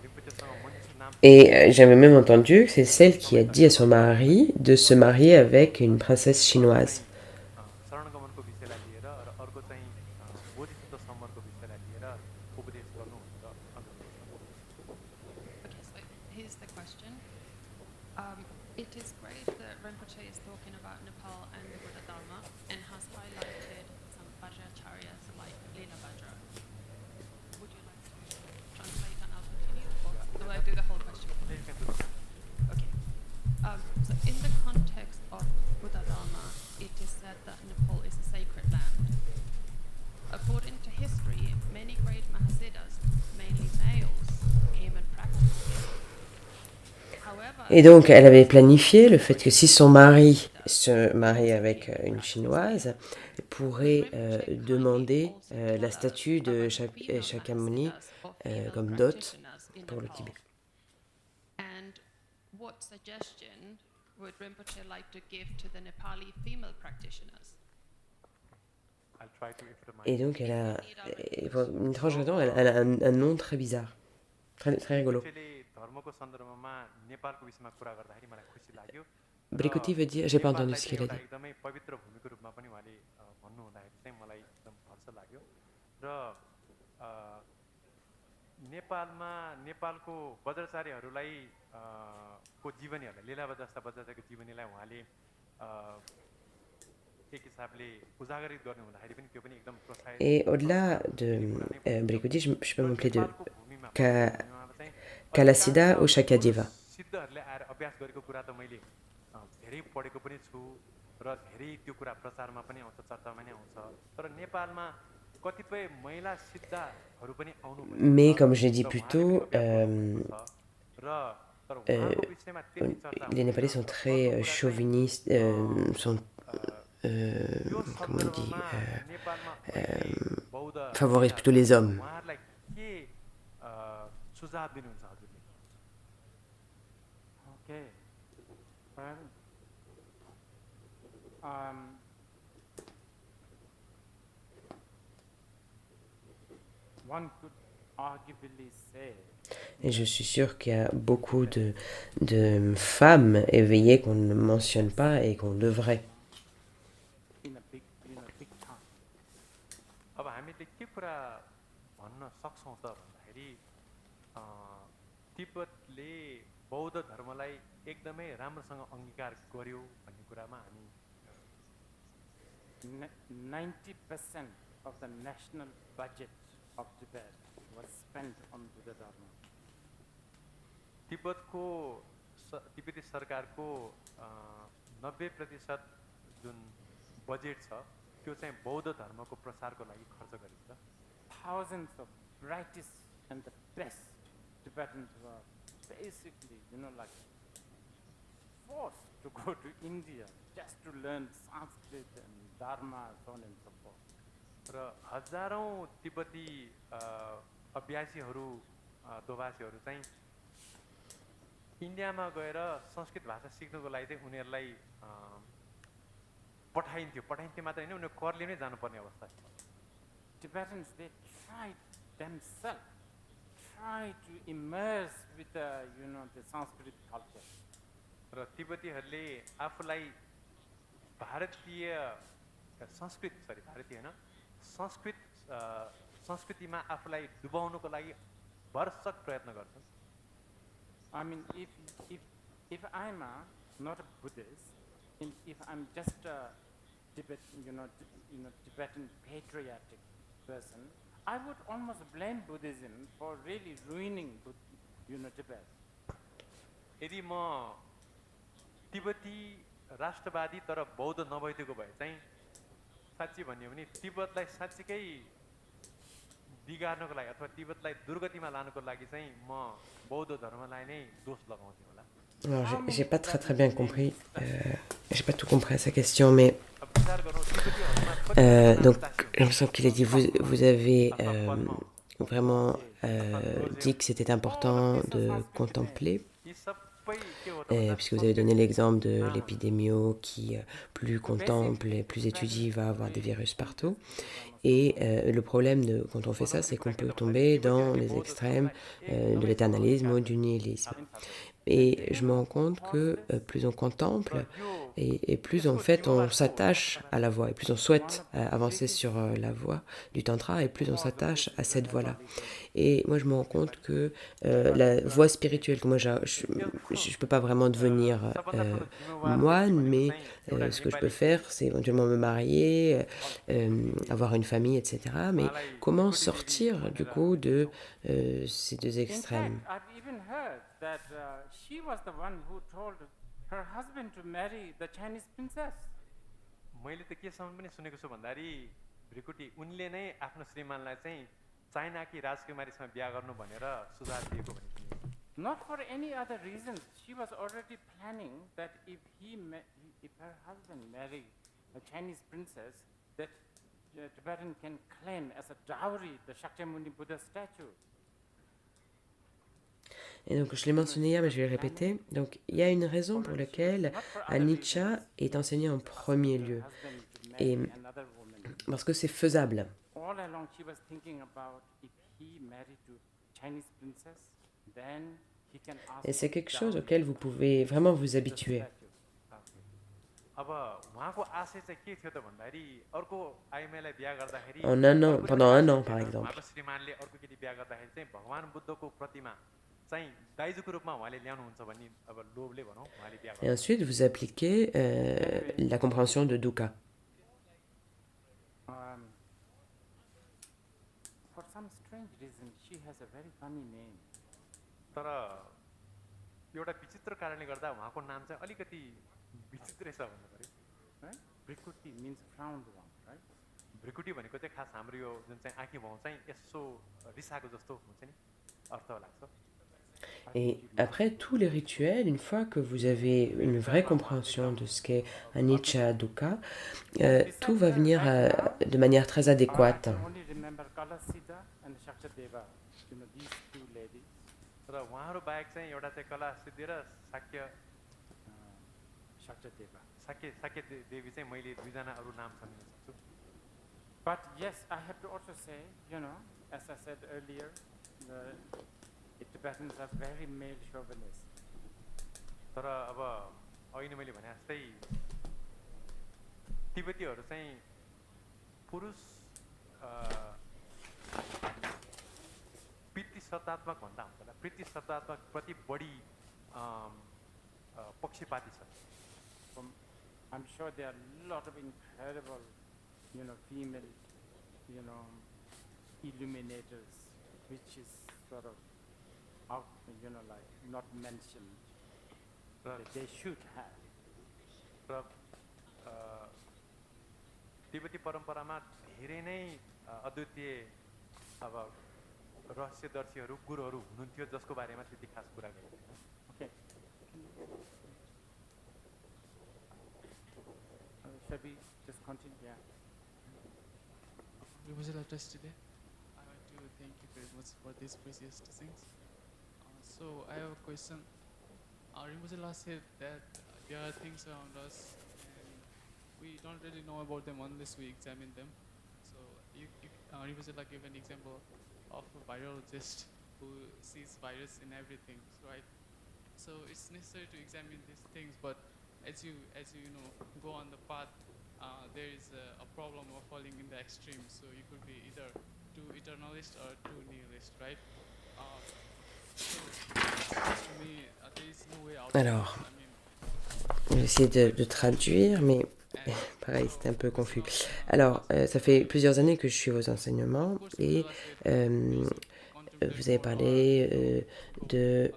रिम्पुचेसँग मनिषी नाम Et j'avais même entendu que c'est celle qui a dit à son mari de se marier avec une princesse chinoise. शरणगमनको विषयलाई लिएर र अर्को चाहिँ बोधिसत्व सम्मको विषयलाई लिएर उपदेश गर्नुहुन्छ अनुरोध छ Okay, so here's the question. It is great that Rinpoche is talking about Nepal and the Buddha Dharma and has highlighted some Vajracharyas like Leela Vajra. Would you like to translate and I'll continue? Or do I do the whole question? You can do that. Okay. So in the context of Buddha Dharma, it is said that Nepal is a sacred land. According to history, many great Mahasiddhas, mainly males, came and practiced here. However, Et donc, elle avait planifié le fait que si son mari se marie avec une chinoise, elle pourrait demander la statue de Shakyamuni comme dot pour le Tibet. And what suggestion would Rinpoche like to give to the Nepali female practitioners? I'll try to, if the Et mind. donc, elle a une tranche de temps, elle a un nom très bizarre, très rigolo. Rinpocheले धर्मको सन्दर्भमा नेपालको विषयमा कुरा गर्दाखेरि मलाई खुसी लाग्यो Brikoti veut dire, j'ai pas entendu नेपाललाई ce qu'elle a एउटा dit. एकदमै पवित्र भूमिको रूपमा पनि उहाँले भन्नु हुँदाखेरि चाहिँ मलाई एकदम हर्ष लाग्यो र नेपालमा नेपालको वज्राचार्यहरूलाई को जीवनीहरूलाई लीलावत जस्ता वज्राचार्यको जीवनीलाई उहाँले एक हिसाबले उजागरित गर्ने हुँदाखेरि पनि त्यो पनि एकदम प्रोत्साहित Et au-delà de Brikoti, je peux m'appeler de नेपालको भूमिमा चाहिँ Kalasida ou Shakadeva. सिद्धहरूले आएर अभ्यास गरेको कुरा त मैले धेरै पढेको पनि छु र धेरै त्यो कुरा प्रचारमा पनि आउँछ चर्चामा पनि आउँछ तर नेपालमा कतिपय महिला सिद्धहरू पनि आउनु Mais comme je l'ai dit plus tôt, र तर उहाँको विषयमा त्यति चर्चा les Népalais sont très chauvinistes, sont, yo comment on dit, सन्दर्भमा नेपालमा अहिले बौद्ध favorisent plutôt les hommes. उहाँहरूलाई के सुझाव दिनुहुन्छ हजुरले? Okay. Well, one could arguably say Et je suis sûre qu'il y a beaucoup de femmes éveillées qu'on ne mentionne pas et qu'on devrait. in a big time. अब हामीले के कुरा भन्न सक्छौँ त भन्दाखेरि तिब्बतले बौद्ध धर्मलाई एकदमै राम्रोसँग अङ्गीकार गर्यो भन्ने कुरामा हामी 90% of the national budget of Tibet was spent on Buddha Dharma. तिब्बतको तिब्बती सरकारको 90% जुन बजेट छ त्यो चाहिँ बौद्ध धर्मको प्रसारको लागि खर्च गरिन्छ Thousands of brightest and the best Tibetans were basically, like forced to go to India just to learn Sanskrit and Dharma, so on and so forth. र हजारौँ तिब्बती अभ्यासीहरू दोभाषीहरू चाहिँ इन्डियामा गएर संस्कृत भाषा सिक्नको लागि चाहिँ उनीहरूलाई पठाइन्थ्यो मात्र होइन उनीहरू कर लिनै जानुपर्ने अवस्था छ Tibetans, they tried themselves, tried to immerse with the Sanskrit culture. र तिब्बतीहरूले आफूलाई भारतीय भारतीय होइन संस्कृतिमा आफूलाई डुबाउनको लागि भरसक प्रयत्न गर्छन् I mean, if I'm not a Buddhist, if I'm just a Tibetan patriotic person, I would almost blame Buddhism for really ruining Tibet. यदि म तिब्बती राष्ट्रवादी तर बौद्ध नभइदिएको भए चाहिँ साँच्ची भन्यो भने तिब्बतलाई साँच्चीकै बिगार्नको लागि अथवा तिब्बतलाई दुर्गतिमा लानको लागि चाहिँ म बौद्ध धर्मलाई नै दोष लगाउँथेँ होला Alors, j'ai pas très bien compris, j'ai pas tout compris à sa question, mais विचार गरौँ तिब्बतीहरूमा donc j'ai l'impression qu'il a dit vous avez vraiment dit que c'était important de contempler, यी सबै के हो त puisque vous avez donné l'exemple de l'épidémio qui plus contemple et plus étudie va avoir des virus partout. Et le problème quand on fait ça, c'est qu'on peut tomber dans les extrêmes de l'éternalisme ou du nihilisme. Et je me rends compte que plus on contemple et plus en fait on s'attache à la voie, et plus on souhaite avancer sur la voie du tantra, et plus on s'attache à cette voie-là. Et moi je me rends compte que la voie spirituelle, que moi je peux pas vraiment devenir moine, mais ce que je peux faire, c'est éventuellement me marier, avoir une famille, etc. Mais comment sortir du coup de ces deux In fact, extrêmes? I've even heard that she was the one who told her husband to marry the Chinese princess. मैले त केसम्म पनि सुनेको छु भन्दाखेरि भ्रिकुटी उनले नै आफ्नो श्रीमानलाई चाहिँ चाइनाकी राजकुमारीसँग बिहा गर्नु भनेर सुझाव दिएको भने सुनेको छु। Not for any other reasons. She was already planning that if her husband married a Chinese princess, that Tibetan can claim as a dowry the Shakyamuni Buddha statue. Et donc, je l'ai mentionné hier, mais je vais le répéter. Donc, il y a une raison pour laquelle Anicca est enseigné en premier lieu. Et Another woman. parce que c'est faisable. All along she was thinking about if he married to Chinese princess, then he can ask Et c'est for quelque chose dowry, auquel vous pouvez vraiment vous the habituer. statue. अब उहाँको आशय चाहिँ के थियो त भन्दाखेरि अर्को आइमाईलाई बिहा गर्दाखेरि En un an, pendant un an, par exemple. उहाँको श्रीमानले अर्को केटी बिहा गर्दाखेरि चाहिँ भगवान बुद्धको प्रतिमा चाहिँ दाइजोको रूपमा उहाँले ल्याउनुहुन्छ भन्ने अब लोभले भनौँ उहाँले बिहा Et गर्नु ensuite, vous appliquez la compréhension de dukkha. For some strange reason, she has a very funny name. तर एउटा विचित्र कारणले गर्दा उहाँको नाम चाहिँ अलिकति विचित्रै छ भन्नु पऱ्यो Right? Brikuti means frowned one, right? भ्रिकुटी भनेको चाहिँ खास हाम्रो यो जुन चाहिँ आँखी भाउ चाहिँ यसो रिसाएको जस्तो हुन्छ नि अर्थ लाग्छ। Et après tous les rituels, une fois que vous avez une vraie compréhension de ce qu'est anicca, dukkha, tout va venir de manière très I adéquate. can only remember Kalasida and Shakshadeva, these two ladies. र उहाँहरू बाहेक चाहिँ एउटा चाहिँ कला सिद्धि र Shakshadeva. साक्य देवी चाहिँ मैले दुईजना अरू नाम सम्झिन सक्छु। But yes, I have to also say, as I said earlier, the Tibetans are very male chauvinist. तर अब अघि नै मैले भने जस्तै तिब्बतीहरू चाहिँ पुरुष प्रतिशतात्मक भन्दा हुन्छ होला प्रतिशतात्मक प्रति बढी पक्षपाती छ। I'm sure there are a lot of incredible, female, illuminators, which is sort of out, like not mentioned. Right. That they should have. र तिब्बती परम्परामा धेरै नै अद्वितीय अब रहस्यदर्शीहरू गुरुहरू हुनुहुन्थ्यो जसको बारेमा त्यति खास कुरा गरेको थिएन। Okay. Shall we just continue? Yeah. Rinpoche Trust today. I want to thank you very much for these precious teachings. So I have a question. Rinpoche said that there are things around us and we don't really know about them unless we examine them. So Rinpoche gave an example of a virologist who sees virus in everything, right? So it's necessary to examine these things, but as you go on the path, there is a problem of falling in the extreme. So you could be either too eternalist or too nihilist, right? So to me, there is no way out. Alors, I mean, je vais essayer de traduire, mais pareil, c'était un peu confus. Alors, ça fait plusieurs années que je suis aux enseignements et vous avez parlé de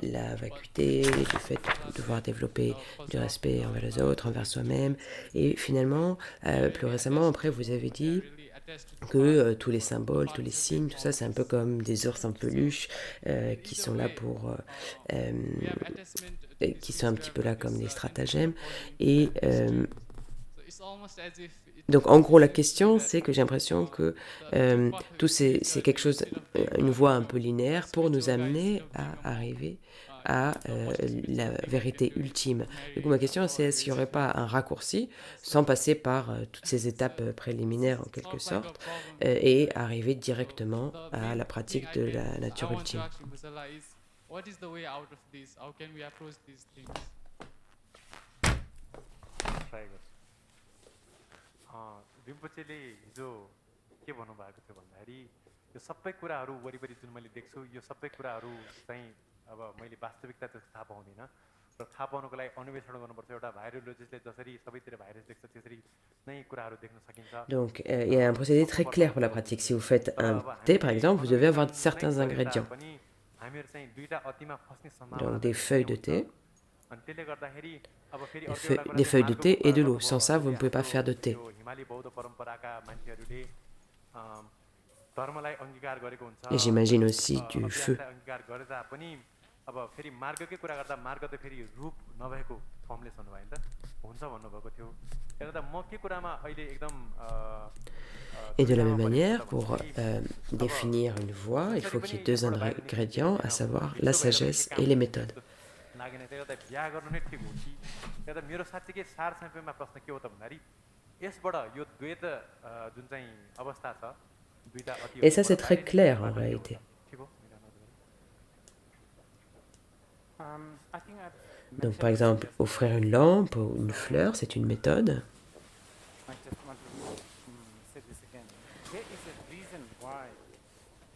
la vacuité, du fait de devoir développer du respect envers les autres, envers soi-même. Et finalement, plus récemment, après, vous avez dit que tous les symboles, tous les signes, tout ça, c'est un peu comme des ours en peluche qui sont là pour... qui sont un petit peu là comme des stratagèmes. Et donc, en gros, la question, c'est que j'ai l'impression que tout c'est quelque chose, une voie un peu linéaire pour nous amener à arriver à la vérité ultime. Du coup, ma question, c'est est-ce qu'il n'y aurait pas un raccourci, sans passer par toutes ces étapes préliminaires en quelque sorte, et arriver directement à la pratique de la nature I want to ultime. ask Rinpoche Allah is, what is the way out of this? How can we approach these things? Try गर्छु रिम्पोचेले हिजो के भन्नुभएको थियो भन्दाखेरि यो सबै कुराहरू वरिपरि जुन मैले देख्छु यो सबै कुराहरू चाहिँ अब मैले वास्तविकता त्यसको थाहा पाउँदिनँ र थाहा पाउनको लागि अन्वेषण गर्नुपर्छ एउटा भाइरोलोजिस्टले जसरी सबैतिर भाइरस देख्छ त्यसरी नै कुराहरू देख्न सकिन्छ Donc, il y a un procédé très clair pour la pratique. Si vous faites un thé, par exemple, vous devez avoir certains ingrédients. पनि हामीहरू चाहिँ दुईटा अतिमा फस्ने सम्भावना Donc, des feuilles de thé, अनि त्यसले गर्दाखेरि अब फेरि des feuilles de thé et de l'eau. Sans ça, vous ne pouvez pas faire de thé. हिमाली बौद्ध परम्पराका मान्छेहरूले धर्मलाई अंगीकार गरेको हुन्छ Et j'imagine aussi du feu. अभ्यासलाई अंगीकार गरे तापनि अब फेरि मार्गकै कुरा गर्दा मार्ग त फेरि रूप नभएको फर्मलेस भन्नुभयो नि त हुन्छ भन्नुभएको थियो त्यसले गर्दा म के कुरामा अहिले एकदम Et de la même manière, pour définir une voie, il faut qu'il y ait deux ingrédients, à savoir la sagesse et les méthodes. लागेन त्यसले गर्दा बिहा गर्नु नै ठिक हो कि त्यसले गर्दा मेरो साँच्चीकै सार संक्षेपमा प्रश्न के हो त भन्दाखेरि यसबाट यो द्वैत जुन चाहिँ अवस्था छ दुईटा अति Et ça, c'est très clair en réalité. ठिक हो I think I've Donc, par exemple, offrir une lampe ou une fleur, c'est une méthode. I just want to say this again. There is a reason why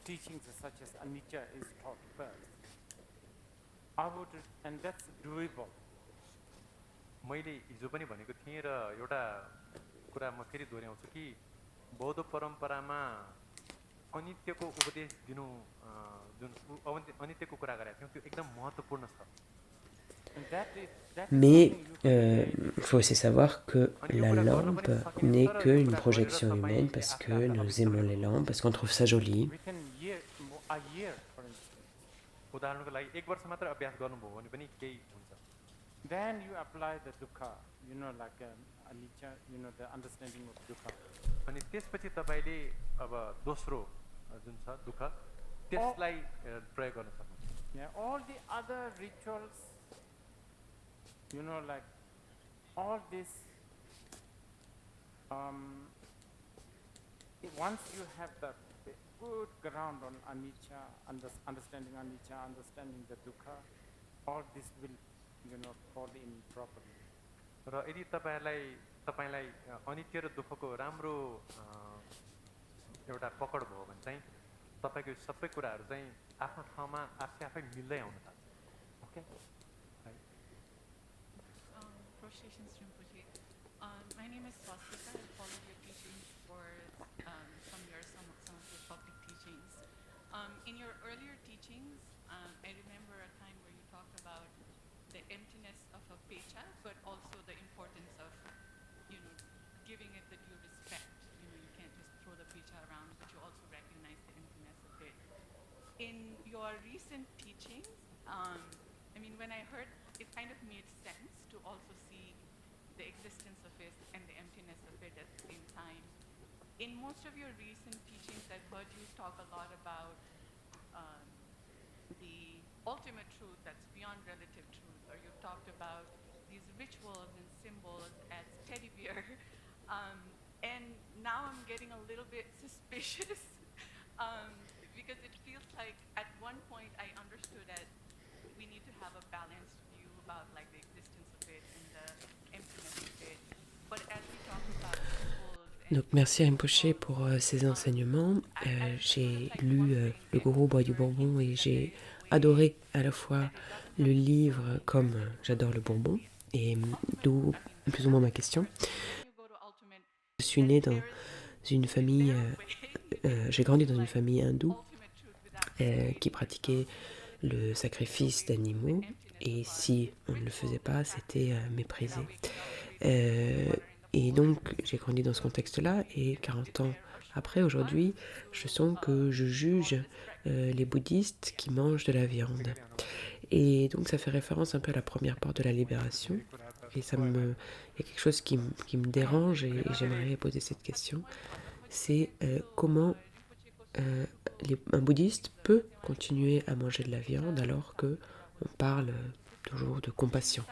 teachings such as anicca is taught first. I would, and that's doable. मैले हिजो पनि भनेको थिएँ र एउटा कुरा म फेरि दोहोऱ्याउँछु कि बौद्ध परम्परामा अनित्यको उपदेश दिनु जुन अनित्यको कुरा गरेका थियौँ त्यो एकदम महत्त्वपूर्ण छ And that is Mais something you il faut aussi savoir que la lampe n'est qu'une projection humaine parce que nous aimons les lampes, parce qu'on trouve ça joli. within a year, for instance. उदाहरणको लागि एक वर्ष मात्र अभ्यास गर्नुभयो भने पनि केही हुन्छ Then you apply the dukkha, like anicca, the understanding of dukkha. अनि त्यसपछि तपाईँले अब दोस्रो जुन छ दुःख त्यसलाई प्रयोग गर्न सक्नुहुन्छ Yeah, all the other rituals, like all this, once you have the good ground on anicca, understanding anicca, understanding the dukkha, all this will, fall in properly. र यदि तपाईँलाई अनित्य र दुःखको राम्रो एउटा पकड भयो भने चाहिँ तपाईँको सबै कुराहरू चाहिँ आफ्नो ठाउँमा आफै मिल्दै आउन थाल्छ okay Processions Rinpoche. My name is Swastika. I followed your teachings for some years, some of your public teachings. In your earlier teachings, I remember a time where you talked about the emptiness of a pecha, but also the importance of, giving it the due respect. You can't just throw the pecha around, but you also recognize the emptiness of it. In your recent teachings, when I heard, it kind of made sense to also see the existence of it and the emptiness of it at the same time. In most of your recent teachings, I've heard you talk a lot about the ultimate truth that's beyond relative truth, or you've talked about these rituals and symbols as teddy bear. And now I'm getting a little bit suspicious because it feels like at one point I understood that we need to have a balanced view about like the existence of it and the emptiness of it. But as we talk about symbols Donc, merci Rinpoche pour ces enseignements. J'ai lu Le Gourou boit du Bourbon et j'ai adoré à la fois le livre comme j'adore le Bourbon, et d'où plus ou moins ma question. Je suis née dans une famille, j'ai grandi dans une famille hindoue qui pratiquait le sacrifice d'animaux, et si on ne le faisait pas, c'était méprisé. Et donc, j'ai grandi dans ce contexte-là, et 40 ans après, aujourd'hui, je sens que je juge les bouddhistes qui mangent de la viande. Et donc, ça fait référence un peu à la première porte de la libération. Et il y a quelque chose qui me dérange, et j'aimerais poser cette question. C'est comment un bouddhiste peut continuer à manger de la viande alors que on parle toujours de compassion.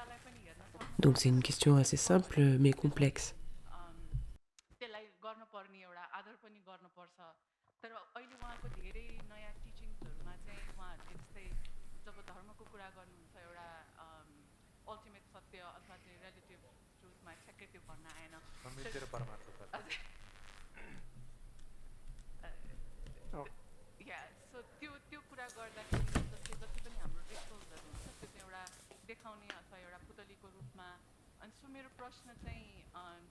Donc c'est une question assez simple mais complexe. त्यसलाई गर्नुपर्ने एउटा आदर पनि गर्नुपर्छ तर अहिले उहाँको धेरै नयाँ टिचिङ्सहरूमा चाहिँ उहाँहरूले जस्तै जब धर्मको कुरा गर्नुहुन्छ एउटा अल्टिमेट सत्य अथवा चाहिँ रिलेटिभ ट्रुथमा ठ्याक्कै त्यो भन्न आएन मिल्थेर परमार्थ सत्य या सो त्यो कुरा गर्दाखेरि जस्तै जति पनि हाम्रो रिचुअल्सहरू हुन्छ त्यो चाहिँ एउटा देखाउने अथवा एउटा पुतलीको रूपमा अनि सो मेरो प्रश्न चाहिँ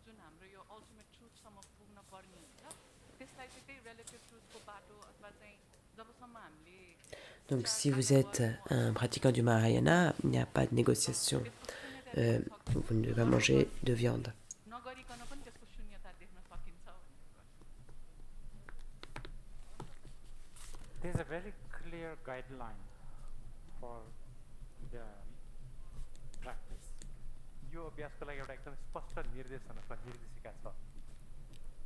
जुन हाम्रो यो अल्टिमेट ट्रुथसम्म पुग्न पर्ने हुन्छ त्यसलाई चाहिँ त्यही रिलेटिभ ट्रुथको बाटो अथवा चाहिँ जबसम्म हामीले Donc si vous êtes un pratiquant du Mahayana, il n'y a pas de négociation. Vous ne devez pas manger de viande. नगरिकन पनि त्यसको शून्यता देख्न सकिन्छ There's a very clear guideline for the practice. यो अभ्यासको लागि एउटा एकदम स्पष्ट निर्देशन अथवा निर्देशिका छ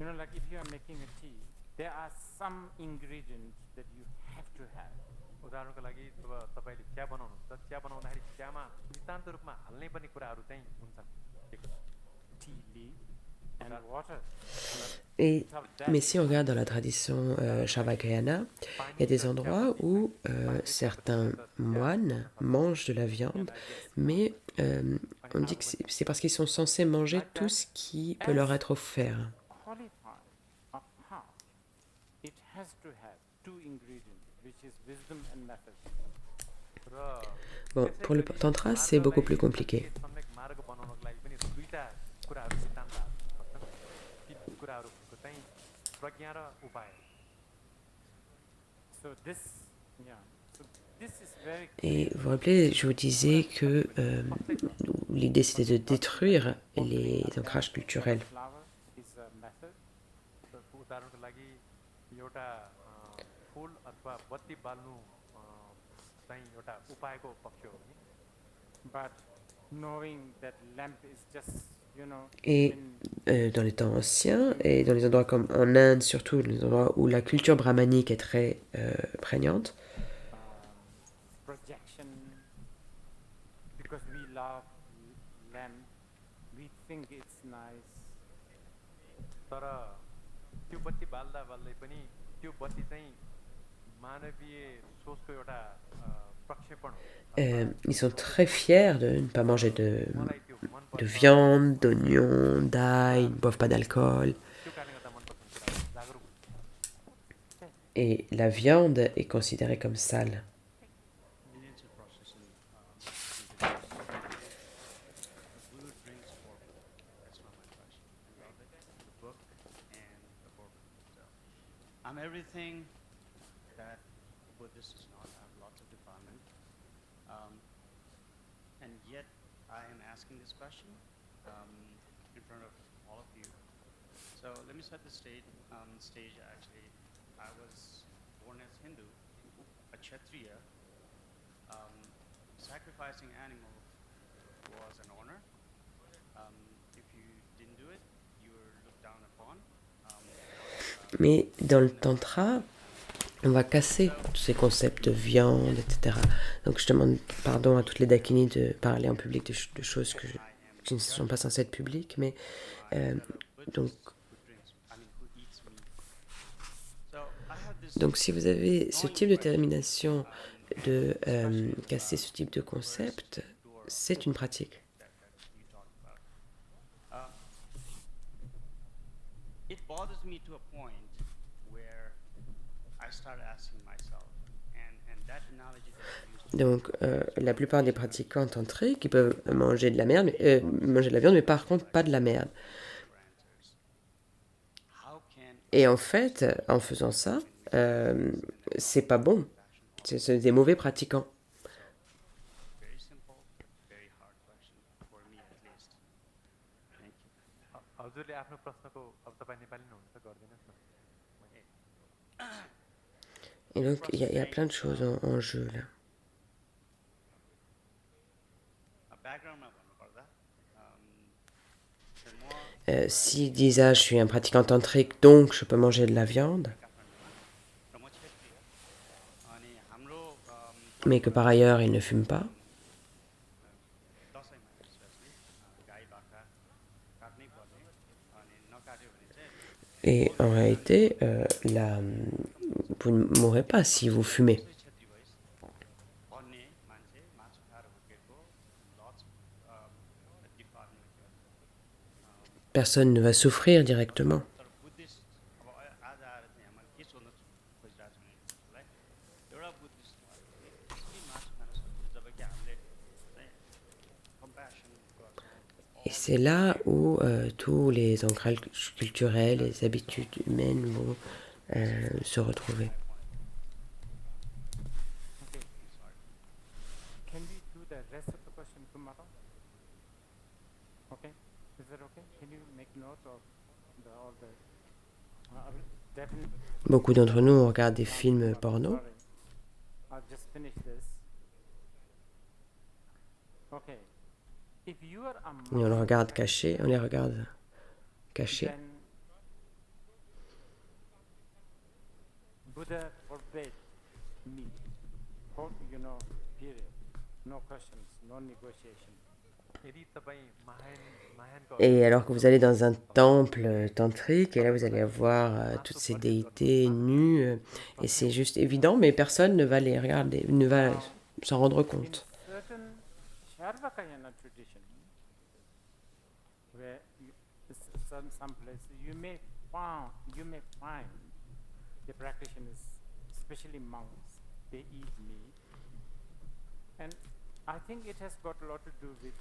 You know, like if you are making a tea, there are some ingredients that you have to have. उदाहरणको लागि जब तपाईँले चिया बनाउनुहुन्छ चिया बनाउँदाखेरि चियामा नितान्त रूपमा हाल्नै पर्ने कुराहरू चाहिँ हुन्छन् Tea leaf and water. Et, mais si on regarde dans la tradition Shavakayana, il y a des endroits où certains moines mangent de la viande, mais on dit que c'est parce qu'ils sont censés manger tout ce qui peut leur être offert. Qualified a path, it has to have two ingredients, which is wisdom and method. Raw Bon, pour le tantra, c'est beaucoup plus compliqué. सम्यक मार्ग बनाउनको लागि पनि दुईटा कुराहरू सिद्धान्तहरू हुनुपर्छन् ती कुराहरू भनेको चाहिँ प्रज्ञा र उपाय So this is very Et vous vous rappelez, je vous disais que l'idée c'était de détruire les ancrages culturels. flower is a method. उदाहरणको लागि एउटा फुल अथवा बत्ती बाल्नु चाहिँ एउटा उपायको पक्ष हो नि But knowing that lamp is just, you know, Et dans les temps anciens, et dans les endroits comme en Inde, surtout les endroits où la culture brahmanique est très prégnante, projection, because we love lamp, we think it's nice. तर त्यो बत्ती बाल्दा बाल्दै पनि त्यो बत्ती चाहिँ मानवीय सोचको एउटा प्रक्षेपण हो ils sont très fiers de ne pas manger de viande, d'oignons, d'ail, ils ne boivent pas d'alcool. त्यो कारणले गर्दा मनपर्छ कुरा जागरुक हुन्छ Et la viande est considérée comme sale. We need to process and food brings forward. That's not my question. I love it, the book and the book itself. I'm everything that Buddhist is not. I have lots of defilement. And yet I am asking this question in front of all of you. So let me set the stage actually. I was born as Hindu, a Kshatriya. Sacrificing animal was an honor. If you didn't do it, you were looked down upon. Mais dans le tantra, on va casser tous ces concepts de viande, etc. Donc je demande pardon à toutes les dakinis de parler en public de choses qui ne sont pas censées être publiques, mais donc si vous avez ce type de détermination de casser ce type de concept, c'est une pratique. It bothers me to a point where I start asking myself, and that analogy that I used Donc la plupart des pratiquants tantriques, ils peuvent manger de la merde, manger de la viande, mais par contre pas de la merde. how can Et en fait, en faisant ça, c'est pas bon. C'est des mauvais pratiquants. very simple, very hard question for me at least. Thank you. हजुरले आफ्नो प्रश्नको अब तपाईँ नेपाली हुनुहुन्छ गरिदिनुहोस् न Et donc, il y a plein de choses en jeu, là. Background मा भन्नुपर्दा म S'ils disent, ah, je suis un pratiquant tantrique, donc je peux manger de la viande, र म क्षेत्रीय अनि हाम्रो mais que par ailleurs, ils ne fument pas, Et en réalité, vous ne mourrez pas si vous fumez. चाहिँ क्षेत्री भइस भन्ने मान्छे मासु खाएर हुर्केको लज department Personne ne va souffrir directement. तर बुद्धिस्ट अब आज आएर चाहिँ हामीले के सोध्न खोजिरहेको छौँ भनेलाई एउटा बुद्धिस्ट भयो कसरी मासु खान सक्छ जबकि हामीले चाहिँ कम्प्यासन गर्छौँ Et c'est là où tous les ancrages culturels, les habitudes humaines vont se retrouver. Okay. Can we do the rest of the question tomorrow? Okay. Is that okay? Can you make note of all the? I will definitely. Beaucoup d'entre nous regardent des films porno. Sorry. I'll just finish this. Okay. If you are a Et on le regarde caché, on les regarde cachés. then Buddha forbade meat. Period. No questions, no negotiation. यदि तपाईँ महायानको Et alors que vous allez dans un temple tantrique, et là vous allez voir toutes ces déités nues, et c'est juste évident, mais personne ne va les regarder, ne va s'en rendre compte. In certain Sharvakayana tradition, where some places you may find the practitioners, especially monks, they eat meat, and I think it has got a lot to do with,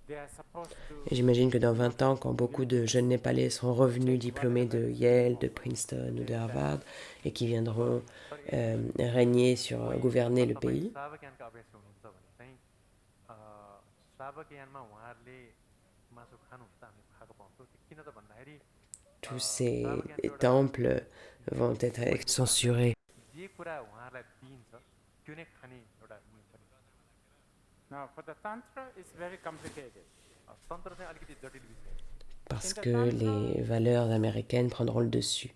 they are supposed to. Et j'imagine que dans 20 ans, quand beaucoup de jeunes Népalais seront revenus diplômés de Yale, de Princeton ou de Harvard, et qui viendront régner gouverner le pays, श्रावकयानको अभ्यास हुनुहुन्छ भने चाहिँ श्रावकयानमा उहाँहरूले मासु खानुहुन्छ हामी खाएको पाउँछौँ त्यो किन त भन्दाखेरि tous ces temples vont être censurés. जे कुरा उहाँहरूलाई दिइन्छ त्यो नै खाने एउटा नियम पनि छ। Now, for the Tantra, it's very complicated. तन्त्र चाहिँ अलिकति जटिल विषय हो Parce que les valeurs américaines prendront le dessus.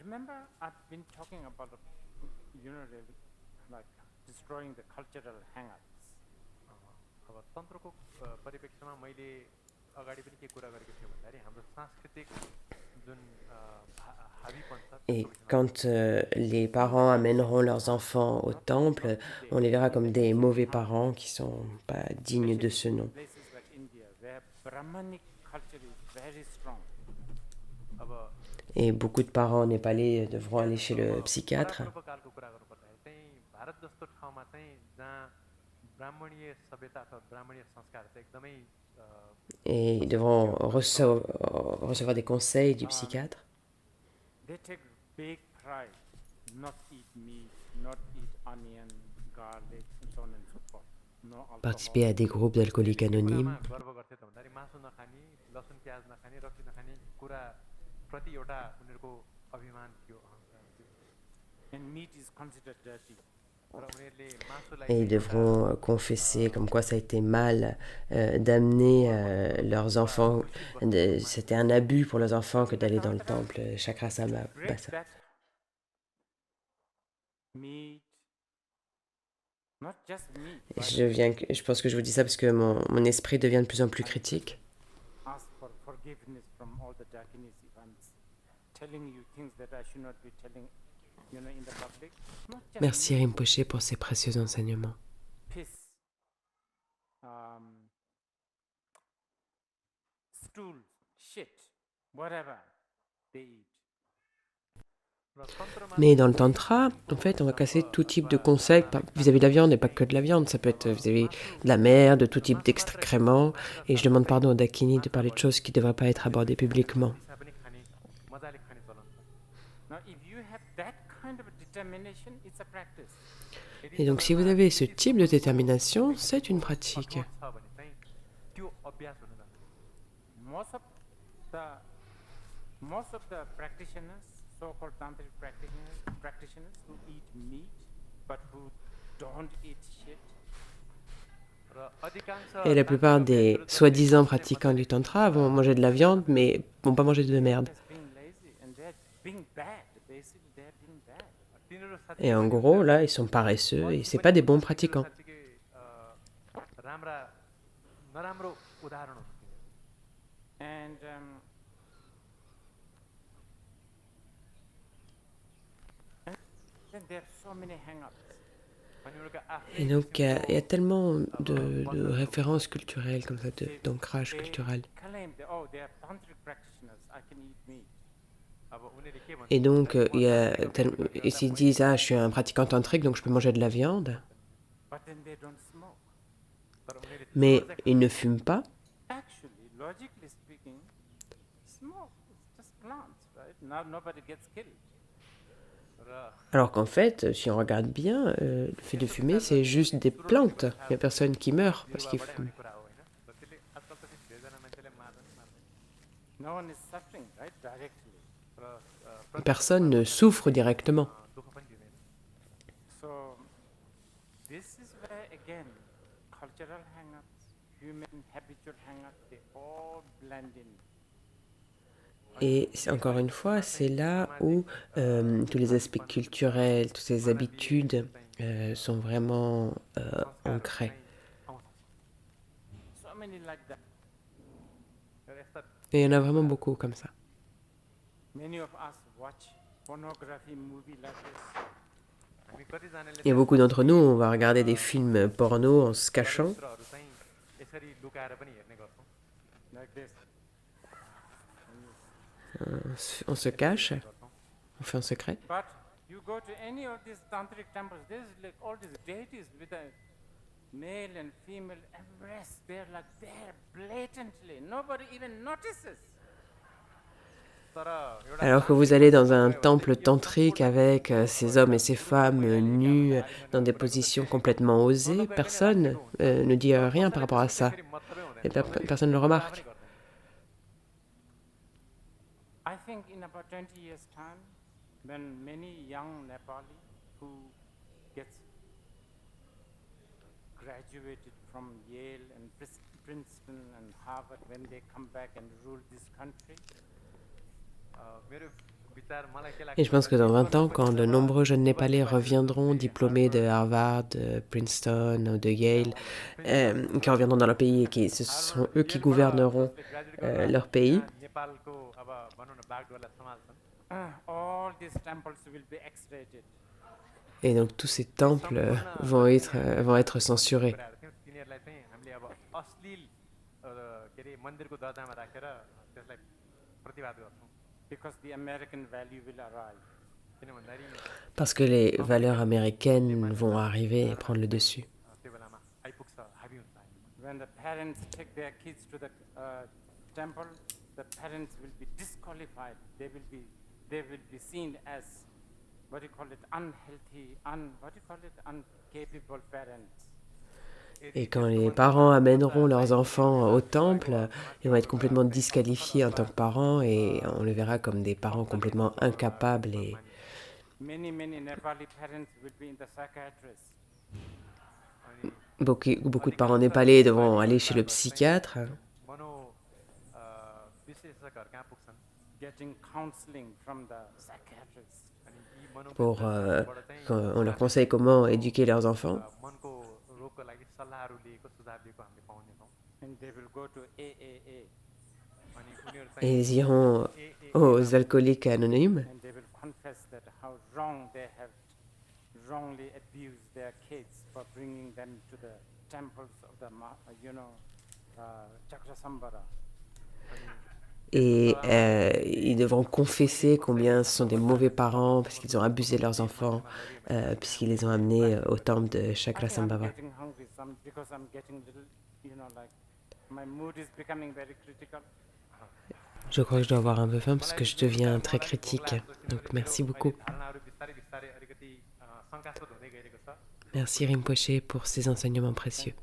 Remember, I've been talking about, like destroying the cultural hang-ups. अब तन्त्रको परिप्रेक्ष्यमा मैले अगाडि पनि के कुरा गरेको थिएँ भन्दाखेरि हाम्रो सांस्कृतिक जुन हाबीपन छ Et quand les parents amèneront leurs enfants au temple, on les verra comme des mauvais parents qui sont pas dignes de ce nom. Places like India, where Brahmanic culture is very strong. अब Et beaucoup de parents népalais devront aller chez le psychiatre. परापूर्वकालको कुरा गर्नुपर्दाखेरि चाहिँ भारत जस्तो ठाउँमा चाहिँ जहाँ ब्राह्मणीय सभ्यता अथवा ब्राह्मणीय संस्कार चाहिँ एकदमै Et ils devront recevoir des conseils du psychiatre. They take big pride, not eat meat, not eat onion, garlic, and so on and so forth. No alcohol. Participer à des groupes d'alcooliques anonymes. कुरामा गर्व गर्थे त भन्दाखेरि मासु नखाने लसुन प्याज नखाने रक्सी नखाने कुरा प्रति एउटा उनीहरूको अभिमान थियो अहङ्कार थियो And meat is considered dirty. र उनीहरूले मासुलाई Et ils devront confesser comme quoi ça a été mal d'amener leurs enfants. C'était un abus pour leurs enfants que d'aller dans le temple Chakrasama. Break that meat, not just meat, but Je pense que je vous dis ça parce que mon esprit devient de plus en plus critique. ask for forgiveness from all the Dakinis if I'm telling you things that I should not be telling, in the public. Not just Merci meat, Rinpoché pour ces précieux enseignements. piss, stool, shit, whatever they eat. र तन्त्रमा Mais dans le tantra, en fait, on va casser tout type de conseils vis-à-vis de la viande et pas que de la viande. Ça peut être vis-à-vis de la mer, de tout type d'excréments. Et je demande pardon aux Dakini de parler de choses qui ne devraient pas être abordées publiquement. दिशा पनि खाने मजाले खाने चलन छ Now, if you have that kind of a determination, it's a practice. Et donc, si vous avez ce type de détermination, c'est une pratique. छ भने चाहिँ त्यो अभ्यास हुन जान्छ Most of the practitioners, so-called tantric practitioners who eat meat but who don't eat shit, र अधिकांश Et la plupart des soi-disant pratiquants du tantra vont manger de la viande, mais vont pas manger de merde. they're being lazy and they're being bad. Basically, they're being bad. तिनीहरू Et en gros, là, ils sont paresseux et c'est pas des bons pratiquants. साँच्चीकै राम्रा नराम्रो उदाहरण हुन् तिनीहरू। And then there are so many hang-ups. अनि उनीहरूको आफ्नै Et donc, il y a किसिमको tellement de références culturelles comme ça, d'ancrage They culturel. claim that, oh, they are tantric practitioners, I can eat meat. अब उनीहरूले के भन्छ Et donc, भन्दाखेरि, il y a म et s'ils disent, ah, je suis un pratiquant tantrique, donc je peux manger de la viande, But then they don't smoke. तर उनीहरूले mais ils ne fument pas. Actually, logically speaking, smoke is just plants, right? Now nobody gets killed. Raw Alors qu'en fait, si on regarde bien, le fait de fumer, c'est juste des plantes. Il n'y a personne qui meurt parce qu'il बिरुवाबाटै fume. आउने कुरा हो होइन र त्यसले आजकल त फेरि धेरैजना मान्छेले मार्दैन मार्दैन No one is suffering, right? Directly. Raw Personne ne souffre directement. दुःख पनि दिँदैन So this is where again cultural hang-ups, human habitual hang-ups, they all blend in. Et encore une fois, c'est là où tous les aspects culturels, toutes ces habitudes sont vraiment ancrées. So many like that. र यस्ता Et il y en a vraiment beaucoup comme ça. Many of us watch pornography movie like this. हामी कतिजनाले Il y a beaucoup d'entre nous, on va regarder des films porno en se cachant. चित्रहरू चाहिँ यसरी लुकाएर पनि हेर्ने गर्छौँ Like this. On se cache, on fait en secret. But you go to any of these tantric temples, there's like all these deities with a male and female breasts. They're like there blatantly. Nobody even notices. तर एउटा Alors que vous allez dans un temple tantrique avec ces hommes et ces femmes nus dans des positions complètement osées, personne ne dit rien par rapport à ça. फेरि मतलबै हुँदैन Et personne ne le remarque. I think in about 20 years' time, when many young Nepali who gets graduated from Yale and Princeton and Harvard, when they come back and rule this country, मेरो विचार मलाई के लाग्छ Et je pense que dans 20 ans, quand de nombreux jeunes Népalais reviendront diplômés de Harvard, de Princeton ou de Yale, qui reviendront dans leur pays et qui ce sont eux qui gouverneront leur pays, नेपालको अब भनौँ न बागडोरलाई सम्हाल्छन् all these temples will be X-rated. et donc tous ces temples vont être censurés. कुराहरू थियौँ तिनीहरूलाई चाहिँ हामीले अब अश्लील के अरे मन्दिरको दर्जामा राखेर त्यसलाई प्रतिवाद गर्छौँ Because the American value will arrive. किन भन्दाखेरि Parce que les valeurs américaines vont arriver et prendre le dessus. त्यो बेलामा आइपुग्छ हाबी हुन्छ हामी When the parents take their kids to the temple, the parents will be disqualified. They will be seen as what do you call it, unhealthy, incapable parents. Et quand les parents amèneront leurs enfants au temple, ils vont être complètement disqualifiés en tant que parents et on les verra comme des parents complètement incapables. Et Many Nepali parents will be in the psychiatrist. beaucoup de parents népalais devront aller chez le psychiatre मनो विशेषज्ञहरू कहाँ पुग्छन् Getting counseling from the psychiatrist. अनि यी मनो pour qu'on leur conseille comment éduquer leurs enfants. मनको रोगको लागि सल्लाहहरू लिएको सुझाव दिएको हामीले पाउनेछौँ And they will go to AAA अनि उनीहरू Et चाहिँ ils iront aux alcooliques anonymes and they will confess that how wrong they have wrongly abused their kids for bringing them to the temples of the Chakrasambhara. et ils devront confesser combien ce sont des mauvais parents parce qu'ils ont abusé de leurs enfants puisqu'ils les ont amenés au temple de I think I'm Chakrasambhava. getting hungry because I'm getting little, like my mood is becoming very critical. Je crois que je dois avoir un peu faim parce que je deviens très critique. Donc merci beaucoup. धारणाहरू बिस्तारै बिस्तारै अलिकति शङ्कास्पद हुँदै गइरहेको छ Merci Rinpoché pour ces enseignements précieux.